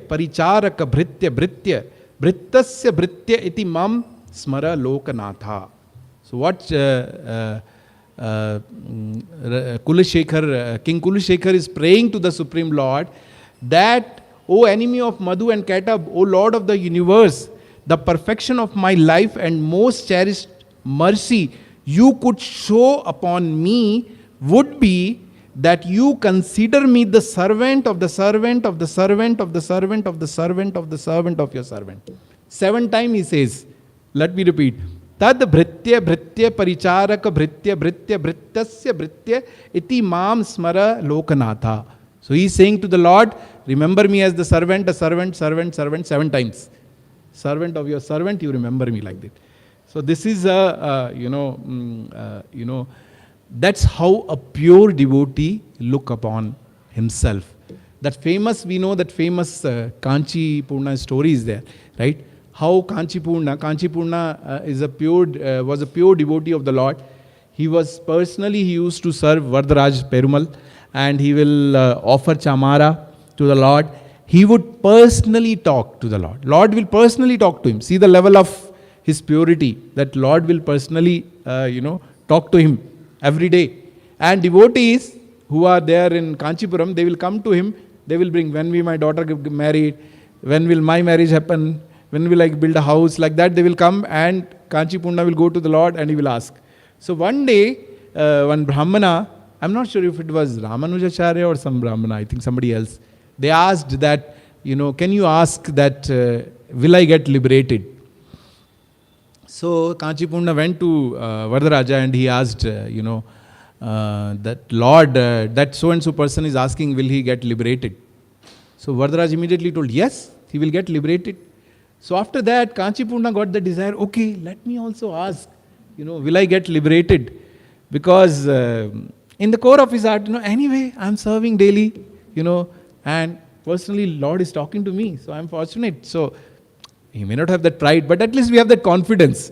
paricharaka bhritya brittasya bhritya iti mam smara lokanatha. So what King Kulashekar is praying to the Supreme Lord, that, O enemy of Madhu and Kaita, O Lord of the universe, the perfection of my life and most cherished mercy you could show upon me would be that you consider me the servant of the servant of the servant of the servant of the servant of the servant of your servant. 7 times he says, let me repeat. Tad bhritya paricharaka bhritya brittasya bhritya iti mam smara lokanatha. So he is saying to the Lord, remember me as the servant, a servant, 7 times. Servant of your servant, you remember me like that. So this is that's how a pure devotee look upon himself. We know that famous Kanchi Purna story is there, right? How Kanchi Purna was a pure devotee of the Lord. He used to serve Varadaraj Perumal, and he will offer chamara to the Lord. He would personally talk to the Lord. Lord will personally talk to him. See the level of his purity, that Lord will personally, talk to him every day. And devotees who are there in Kanchipuram, they will come to him. They will bring, when will my daughter get married? When will my marriage happen? When will I build a house? Like that, they will come, and Kanchi Purna will go to the Lord and he will ask. So one day, one Brahmana, I'm not sure if it was Ramanujacharya or some Brahmana, I think somebody else, they asked that, can you ask that, will I get liberated? So Kanchi Purna went to Varadaraja and he asked, that Lord, that so-and-so person is asking, will he get liberated? So Varadaraja immediately told, yes, he will get liberated. So after that, Kanchi Purna got the desire, okay, let me also ask, will I get liberated? Because in the core of his heart, anyway, I'm serving daily, and personally, Lord is talking to me, so I'm fortunate. So he may not have that pride, but at least we have that confidence.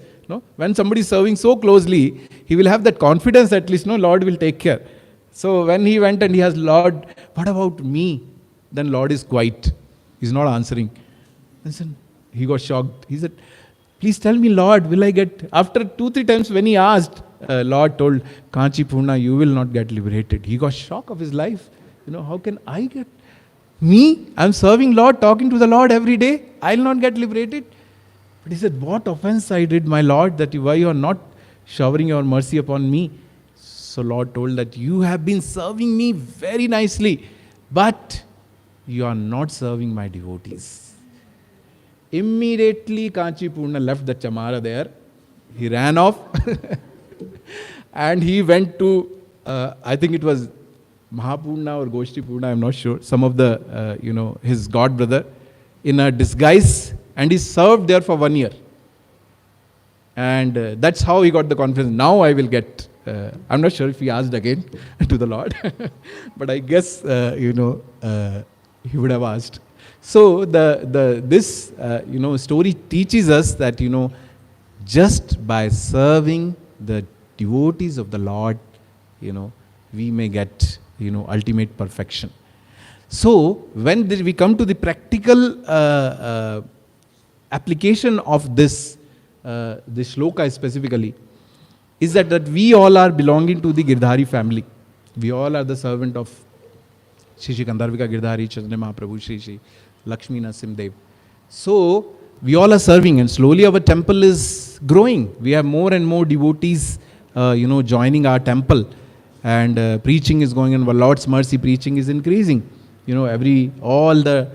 When somebody is serving so closely, he will have that confidence, at least, Lord will take care. So when he went and he asked, Lord, what about me? Then Lord is quiet. He's not answering. Listen. He got shocked. He said, please tell me, Lord, will I get... After 2-3 times when he asked, Lord told, Kanchi Purna, you will not get liberated. He got shock of his life. How can I get... Me? I'm serving Lord, talking to the Lord every day. I'll not get liberated. But he said, what offense I did, my Lord, that why you are not showering your mercy upon me? So Lord told that you have been serving me very nicely, but you are not serving my devotees. Immediately Kanchi Purna left the chamara there. He ran off and he went to, I think it was Mahapurna or Goshti Purna, I'm not sure, some of the, his god brother, in a disguise, and he served there for 1 year. And that's how he got the confidence. Now I will get, I'm not sure if he asked again to the Lord, but I guess, he would have asked. So this story teaches us that just by serving the devotees of the Lord, we may get ultimate perfection. So when we come to the practical application of this shloka specifically, is that we all are belonging to the Girdhari family. We all are the servant of Shri Shri Gandharvika Girdhari, Chaitanya Mahaprabhu, Shri Shri Lakshmi Nasimdev. So we all are serving, and slowly our temple is growing. We have more and more devotees, joining our temple, and preaching is going on. Lord's mercy preaching is increasing. All the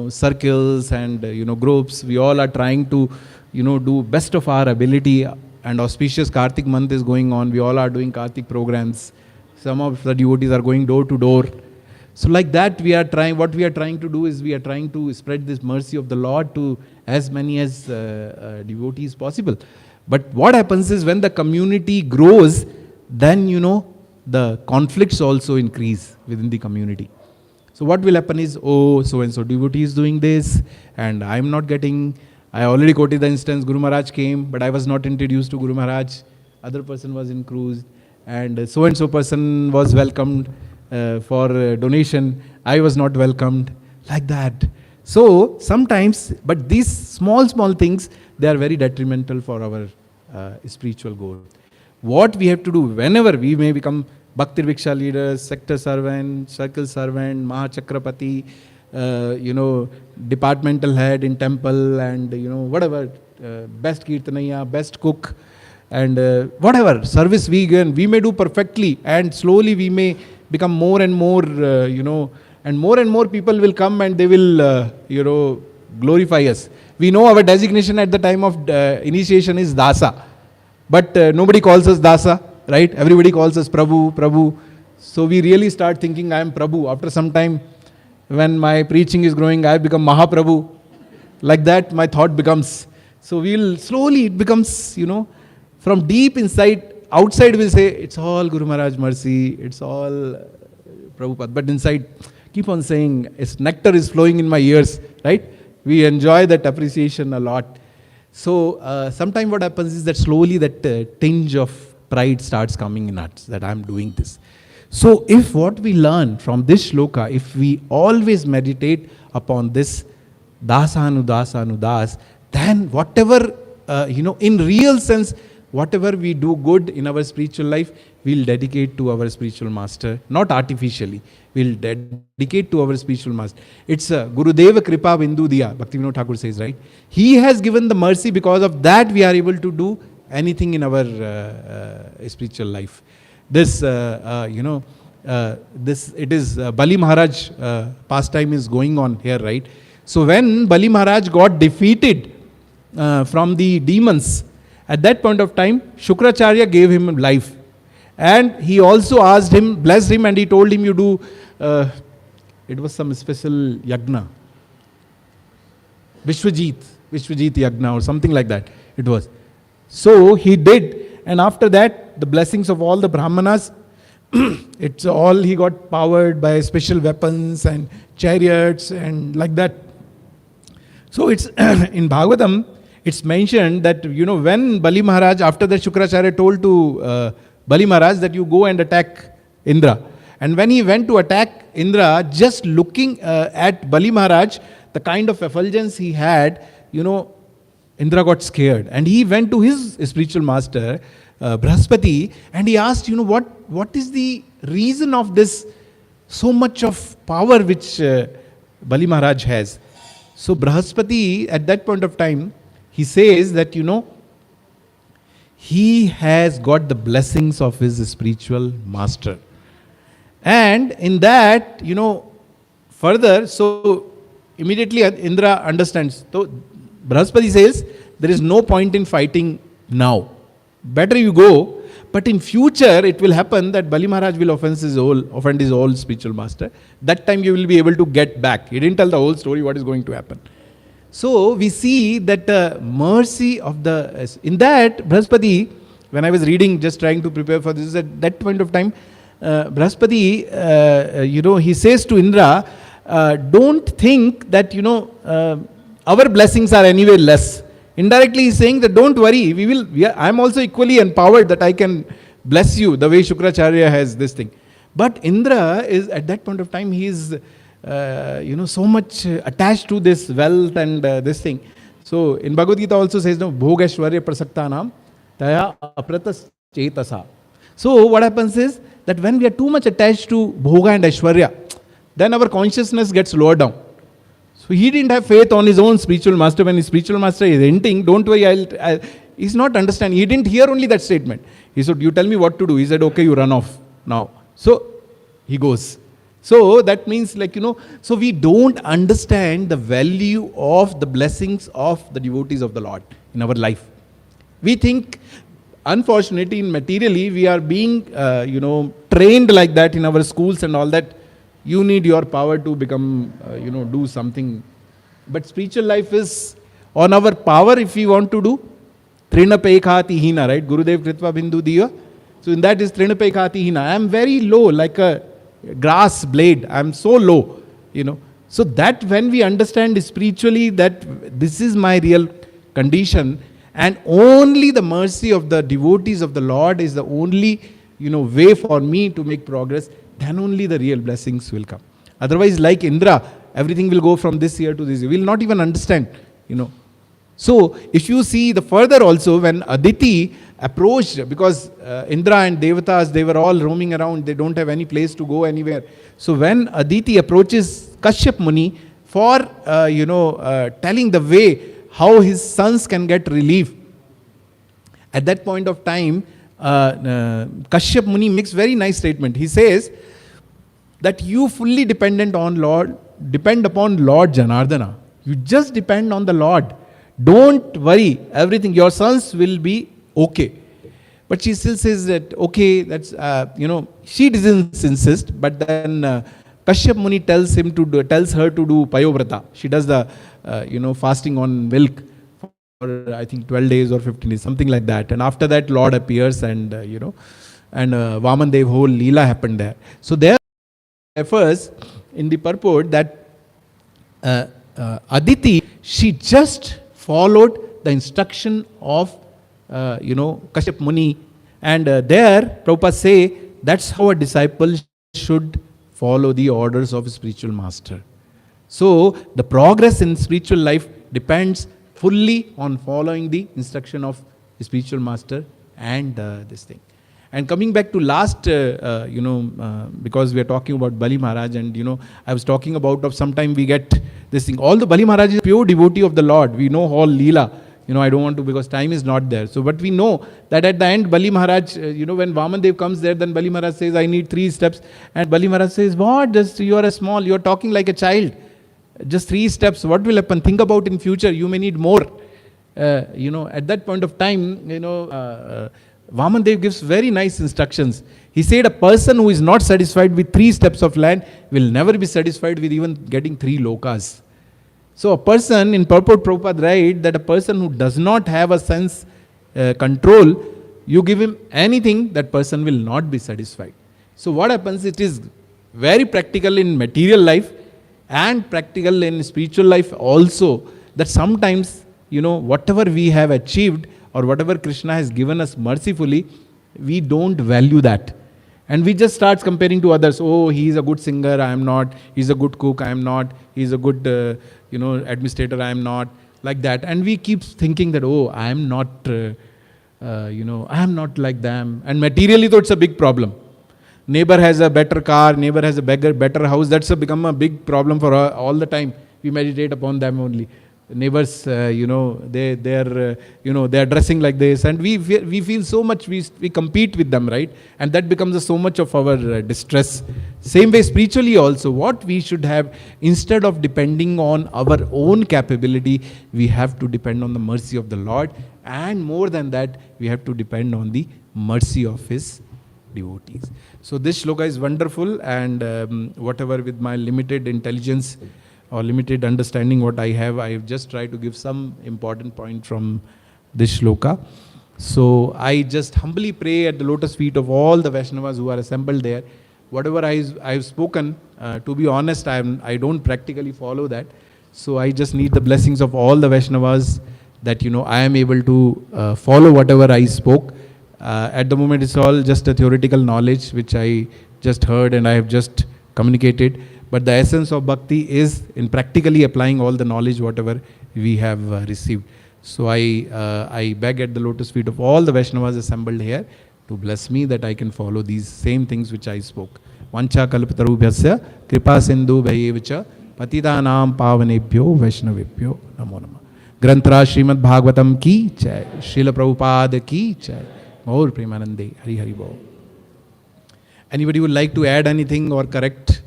circles and groups, we all are trying to do best of our ability. And auspicious Kartik month is going on. We all are doing Kartik programs. Some of the devotees are going door to door. So like that, what we are trying to do is we are trying to spread this mercy of the Lord to as many as devotees possible. But what happens is when the community grows, then the conflicts also increase within the community. So what will happen is, so and so devotee is doing this, and I am not getting. I already quoted the instance, Guru Maharaj came, but I was not introduced to Guru Maharaj. Other person was included, and so person was welcomed for donation. I was not welcomed, like that. So sometimes, but these small things, they are very detrimental for our spiritual goal. What we have to do, whenever we may become Bhakti Viksha leaders, sector servant, circle servant, Mahachakrapati, departmental head in temple, and whatever, best Kirtanaya, best cook, and whatever service we may do perfectly, and slowly we may become more and more, and more people will come and they will, glorify us. We know our designation at the time of initiation is Dasa, but nobody calls us Dasa, right? Everybody calls us Prabhu. So we really start thinking I am Prabhu. After some time, when my preaching is growing, I become Mahaprabhu. Like that, my thought becomes. So it becomes, from deep inside, outside we'll say, it's all Guru Maharaj mercy, it's all Prabhupada. But inside, keep on saying, its nectar is flowing in my ears, right? We enjoy that appreciation a lot. So sometimes what happens is that slowly that tinge of pride starts coming in us, that I'm doing this. So if what we learn from this shloka, if we always meditate upon this das, then whatever, in real sense, whatever we do good in our spiritual life, we'll dedicate to our spiritual master, not artificially. We'll dedicate to our spiritual master. It's Gurudeva Kripa Bindu Diya, Bhaktivinoda Thakur says, right? He has given the mercy, because of that we are able to do anything in our spiritual life. This, it is Bali Maharaj pastime is going on here, right? So when Bali Maharaj got defeated from the demons, at that point of time, Shukracharya gave him life. And he also asked him, blessed him, and he told him, you do, it was some special yagna. Vishwajit yagna or something like that it was. So he did, and after that, the blessings of all the Brahmanas, it's all, he got powered by special weapons and chariots and like that. So it's in Bhagavatam, it's mentioned that, when Bali Maharaj, after that Shukracharya told to Bali Maharaj that you go and attack Indra. And when he went to attack Indra, just looking at Bali Maharaj, the kind of effulgence he had, Indra got scared. And he went to his spiritual master, Brahaspati, and he asked, what is the reason of this so much of power which Bali Maharaj has? So Brahaspati, at that point of time, he says that, he has got the blessings of his spiritual master. And in that, further, so immediately Indra understands. So Brahaspati says, there is no point in fighting now. Better you go, but in future it will happen that Bali Maharaj will offend his whole spiritual master. That time you will be able to get back. He didn't tell the whole story, what is going to happen. So we see that mercy of in that Brahaspati, when I was reading, just trying to prepare for this, at that point of time, Brahaspati, he says to Indra, don't think that, our blessings are anyway less. Indirectly he's saying that don't worry, I am also equally empowered that I can bless you the way Shukracharya has this thing. But Indra is, at that point of time, he is so much attached to this wealth and this thing. So in Bhagavad Gita also says, no, Bhogashwarya prasaktanam taya apratas chetasa. So what happens is that when we are too much attached to Bhoga and Aishwarya, then our consciousness gets lowered down. So he didn't have faith on his own spiritual master. When his spiritual master is hinting, don't worry, he's not understanding. He didn't hear only that statement. He said, you tell me what to do. He said, okay, you run off now. So he goes. So that means so we don't understand the value of the blessings of the devotees of the Lord in our life. We think, unfortunately, materially, we are being, trained like that in our schools and all that. You need your power to become, do something. But spiritual life is on our power if we want to do. Trinapekati hina, right? Gurudev Kritva Bindu Diya. So in that is Trinapekati hina. I am very low, like a grass blade. I am so low, So that when we understand spiritually that this is my real condition, and only the mercy of the devotees of the Lord is the only, way for me to make progress, then only the real blessings will come. Otherwise, like Indra, everything will go from this year to this year. We will not even understand, So, if you see the further also, when Aditi approached, because Indra and Devatas, they were all roaming around, they don't have any place to go anywhere. So, when Aditi approaches Kashyap Muni for, telling the way how his sons can get relief, at that point of time, Kashyap Muni makes very nice statement. He says that you fully depend upon Lord Janardana. You just depend on the Lord. Don't worry, everything, your sons will be okay. But she still says that, okay, that's, she doesn't insist, but then Kashyap Muni tells her to do Payovrata. She does the, fasting on milk for, I think, 12 days or 15 days, something like that. And after that, Lord appears and, and Vaman Dev, whole Leela happened there. So there refers in the purport that Aditi, she just followed the instruction of, Kashyap Muni. And there, Prabhupada say, that's how a disciple should follow the orders of a spiritual master. So, the progress in spiritual life depends fully on following the instruction of the spiritual master and this thing. And coming back to last, because we are talking about Bali Maharaj, and I was talking about of sometime we get this thing. All the Bali Maharaj is pure devotee of the Lord. We know all Leela. I don't want to, because time is not there. So, but we know that at the end, Bali Maharaj, when Vamandev comes there, then Bali Maharaj says, I need 3 steps. And Bali Maharaj says, what? Just, you are you are talking like a child. Just 3 steps. What will happen? Think about in future. You may need more. At that point of time, Vamandev gives very nice instructions. He said a person who is not satisfied with 3 steps of land will never be satisfied with even getting 3 lokas. So a person, in purport Prabhupada write that a person who does not have a sense control, you give him anything, that person will not be satisfied. So what happens, it is very practical in material life and practical in spiritual life also, that sometimes, whatever we have achieved or whatever Krishna has given us mercifully, we don't value that. And we just start comparing to others. Oh, he is a good singer, I am not. He is a good cook, I am not. He is a good, administrator, I am not. Like that. And we keep thinking that, oh, I am not, I am not like them. And materially, though, it's a big problem. Neighbor has a better car, neighbor has a better house. That's become a big problem for all the time. We meditate upon them only. Neighbors, they are dressing like this, and we feel so much, we compete with them, right? And that becomes so much of our distress. Same way spiritually also, what we should have, instead of depending on our own capability, we have to depend on the mercy of the Lord, and more than that, we have to depend on the mercy of His devotees. So this shloka is wonderful, and whatever with my limited intelligence or limited understanding what I have just tried to give some important point from this shloka. So I just humbly pray at the lotus feet of all the Vaishnavas who are assembled there. Whatever I've spoken, to be honest, I don't practically follow that. So I just need the blessings of all the Vaishnavas that, I am able to follow whatever I spoke. At the moment, it's all just a theoretical knowledge which I just heard and I have just communicated. But the essence of bhakti is in practically applying all the knowledge whatever we have received. So I beg at the lotus feet of all the Vaishnavas assembled here to bless me that I can follow these same things which I spoke. Vancha kalpatarubhyasya kripa sindhu bhayevacha Patitanam Pavanebhyo Vaishnavebhyo Namo Namah. Granthra Srimad Bhagavatam ki jai. Srila Prabhupada ki jai. Gaur Premanande. Hari Hari Bol. Anybody would like to add anything or correct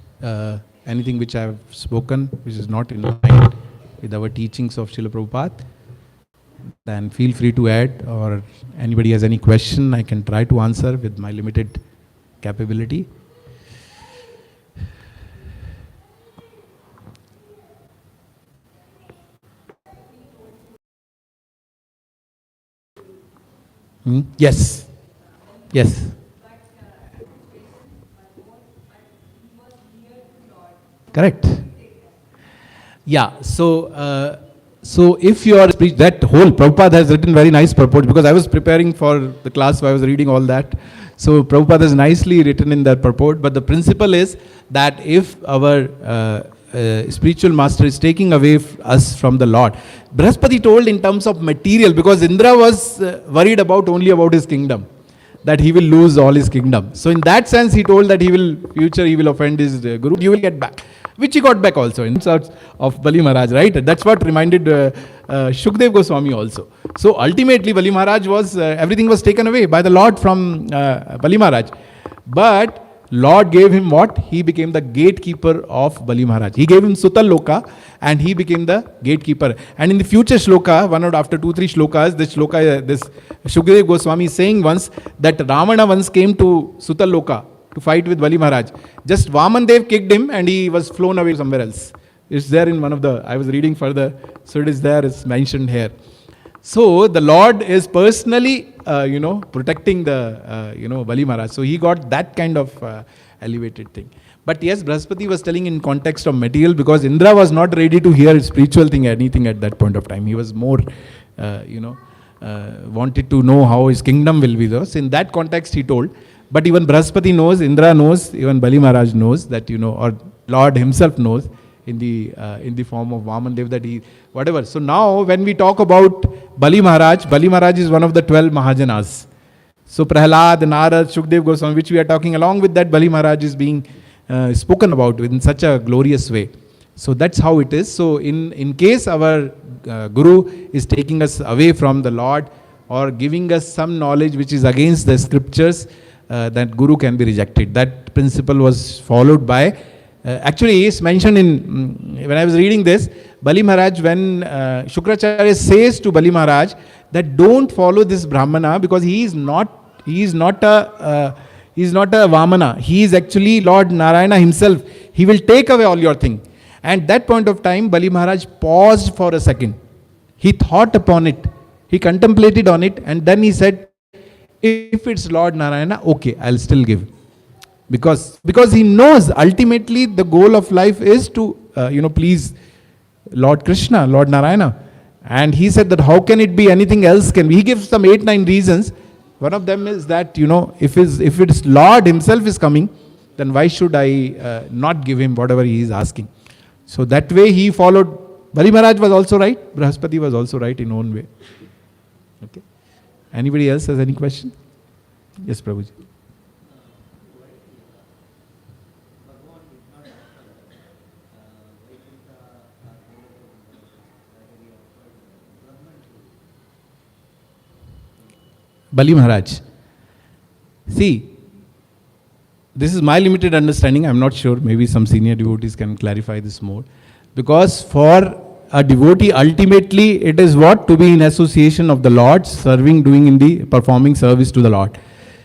anything which I have spoken, which is not in line with our teachings of Srila Prabhupada? Then feel free to add, or anybody has any question, I can try to answer with my limited capability. Yes. Yes. Correct. Yeah. So if you are that whole Prabhupada has written very nice purport, because I was preparing for the class, so I was reading all that. So Prabhupada has nicely written in that purport. But the principle is that if our spiritual master is taking away us from the Lord, Brihaspati told in terms of material, because Indra was worried only about his kingdom, that he will lose all his kingdom. So in that sense, he told that he will offend his guru, you will get back. Which he got back also in sorts of Bali Maharaj, right? That's what reminded Shukdev Goswami also. So ultimately, Bali Maharaj was, everything was taken away by the Lord from Bali Maharaj. But Lord gave him what? He became the gatekeeper of Bali Maharaj. He gave him Loka, and he became the gatekeeper. And in the future shloka, one out after 2-3 shlokas, this Shukdev Goswami is saying once that Ravana once came to Loka to fight with Bali Maharaj. Just Vaman Dev kicked him and he was flown away somewhere else. It's there in one of the, I was reading further, so it is there, it's mentioned here. So the Lord is personally, protecting the, Bali Maharaj. So he got that kind of elevated thing. But yes, Brihaspati was telling in context of material, because Indra was not ready to hear spiritual thing, anything at that point of time. He was more, wanted to know how his kingdom will be. So in that context he told. But even Brihaspati knows, Indra knows, even Bali Maharaj knows that, or Lord himself knows in the form of Vaman Dev that he, whatever. So now when we talk about Bali Maharaj is one of the 12 Mahajanas. So Prahlad, Narad, Shukdev Goswami, which we are talking, along with that Bali Maharaj is being spoken about in such a glorious way. So that's how it is. So in case our Guru is taking us away from the Lord or giving us some knowledge which is against the scriptures, that Guru can be rejected. That principle was followed by, actually it's mentioned in, when I was reading this, Bali Maharaj, when Shukracharya says to Bali Maharaj that don't follow this Brahmana, because he is not a Vamana. He is actually Lord Narayana himself. He will take away all your thing. And that point of time, Bali Maharaj paused for a second. He thought upon it. He contemplated on it, and then he said, if it's Lord Narayana, okay, I'll still give. Because he knows ultimately the goal of life is to, please Lord Krishna, Lord Narayana. And he said that how can it be anything else can be? He gives some 8-9 reasons. One of them is that, if it's Lord himself is coming, then why should I not give him whatever he is asking? So that way he followed. Bali Maharaj was also right. Brihaspati was also right in own way. Okay. Anybody else has any question? Yes, Prabhuji. Bali Maharaj. See, this is my limited understanding. I'm not sure. Maybe some senior devotees can clarify this more. Because for a devotee, ultimately, it is what? To be in association of the Lord, serving, performing service to the Lord.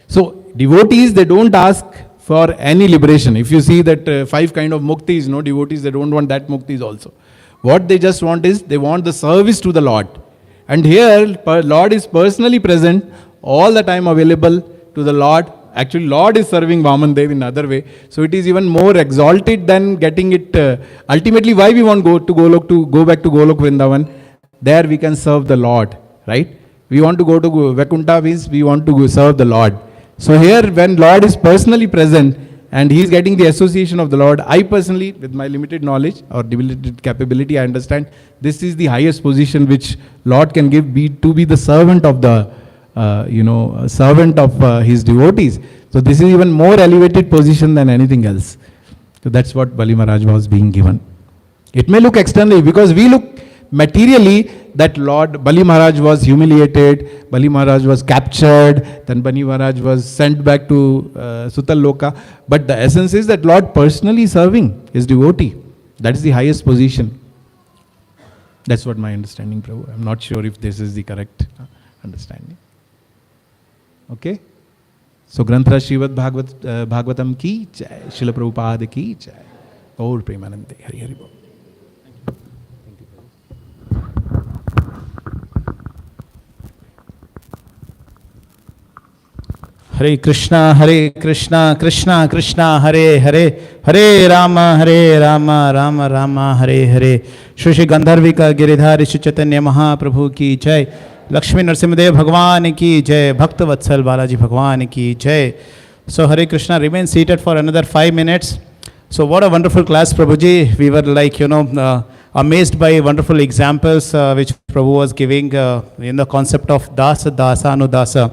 So, devotees, they don't ask for any liberation. If you see that 5 kind of muktis, devotees, they don't want that muktis also. What they just want is, they want the service to the Lord. And here, Lord is personally present, all the time available to the Lord. Actually, Lord is serving Vaman Dev in another way. So it is even more exalted than getting it. Ultimately, why we want to go back to Golok Vrindavan? There we can serve the Lord, right? We want to go to Vaikuntha means we want to serve the Lord. So here, when Lord is personally present and he is getting the association of the Lord, I personally, with my limited knowledge or limited capability, I understand this is the highest position which Lord can give, to be the servant of the servant of his devotees. So this is even more elevated position than anything else. So that's what Bali Maharaj was being given. It may look externally, because we look materially that Lord Bali Maharaj was humiliated, Bali Maharaj was captured, then Bali Maharaj was sent back to Loka. But the essence is that Lord personally serving his devotee. That is the highest position. That's what my understanding, Prabhu. I'm not sure if this is the correct understanding. Okay? So Granthra Srimad Bhagavatam ki jai, Srila Prabhupada ki jai. Gaur Premanande. Hari Hari Bol. Hare Krishna, Krishna Krishna, Hare Hare, Hare Rama, Rama Rama, Hare Hare. Shri Gandharvika Giridhari Shri Chaitanya Mahaprabhu ki jai. Lakshmi Narasimhadev Bhagwan ki jai. Bhakta Vatsal Balaji Bhagwan ki jai. So Hare Krishna, remain seated for another 5 minutes. So what a wonderful class, Prabhuji. We were like, amazed by wonderful examples which Prabhu was giving in the concept of Dasa, Anudasa.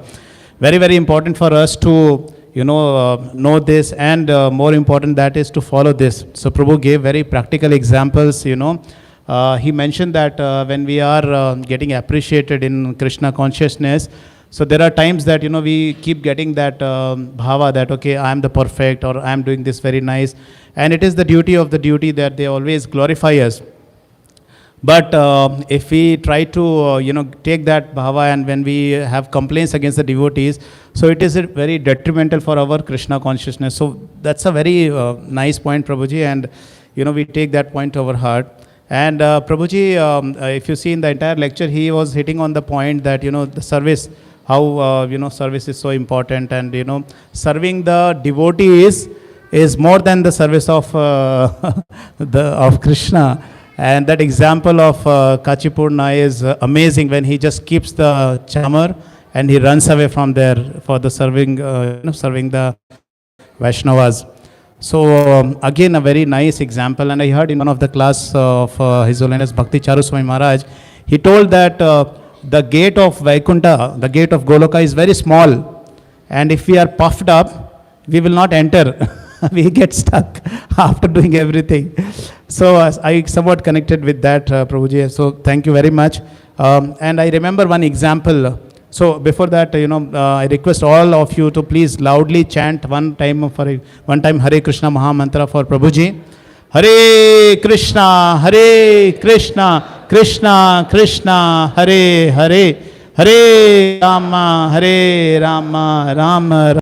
Very, very important for us to, know this, and more important that is to follow this. So Prabhu gave very practical examples, He mentioned that when we are getting appreciated in Krishna consciousness, so there are times that, we keep getting that bhava that, okay, I am the perfect, or I am doing this very nice. And it is the duty of the duty that they always glorify us. But if we try to, take that bhava, and when we have complaints against the devotees, so it is very detrimental for our Krishna consciousness. So that's a very nice point, Prabhuji, and, we take that point to our heart. And Prabhuji, if you see in the entire lecture, he was hitting on the point that, the service, how, service is so important, and, serving the devotees is more than the service of, of Krishna. And that example of Kachipurna is amazing, when he just keeps the chamar and he runs away from there for the serving, serving the Vaishnavas. So again, a very nice example. And I heard in one of the class of His Holiness Bhakti Charu Swami Maharaj, he told that the gate of Vaikuntha, the gate of Goloka is very small. And if we are puffed up, we will not enter. We get stuck after doing everything. So I somewhat connected with that, Prabhuji. So thank you very much. And I remember one example. So before that, I request all of you to please loudly chant one time Hare Krishna Maha Mantra for Prabhuji. Hare Krishna, Krishna Krishna, Hare Hare, Hare Rama, Rama Rama.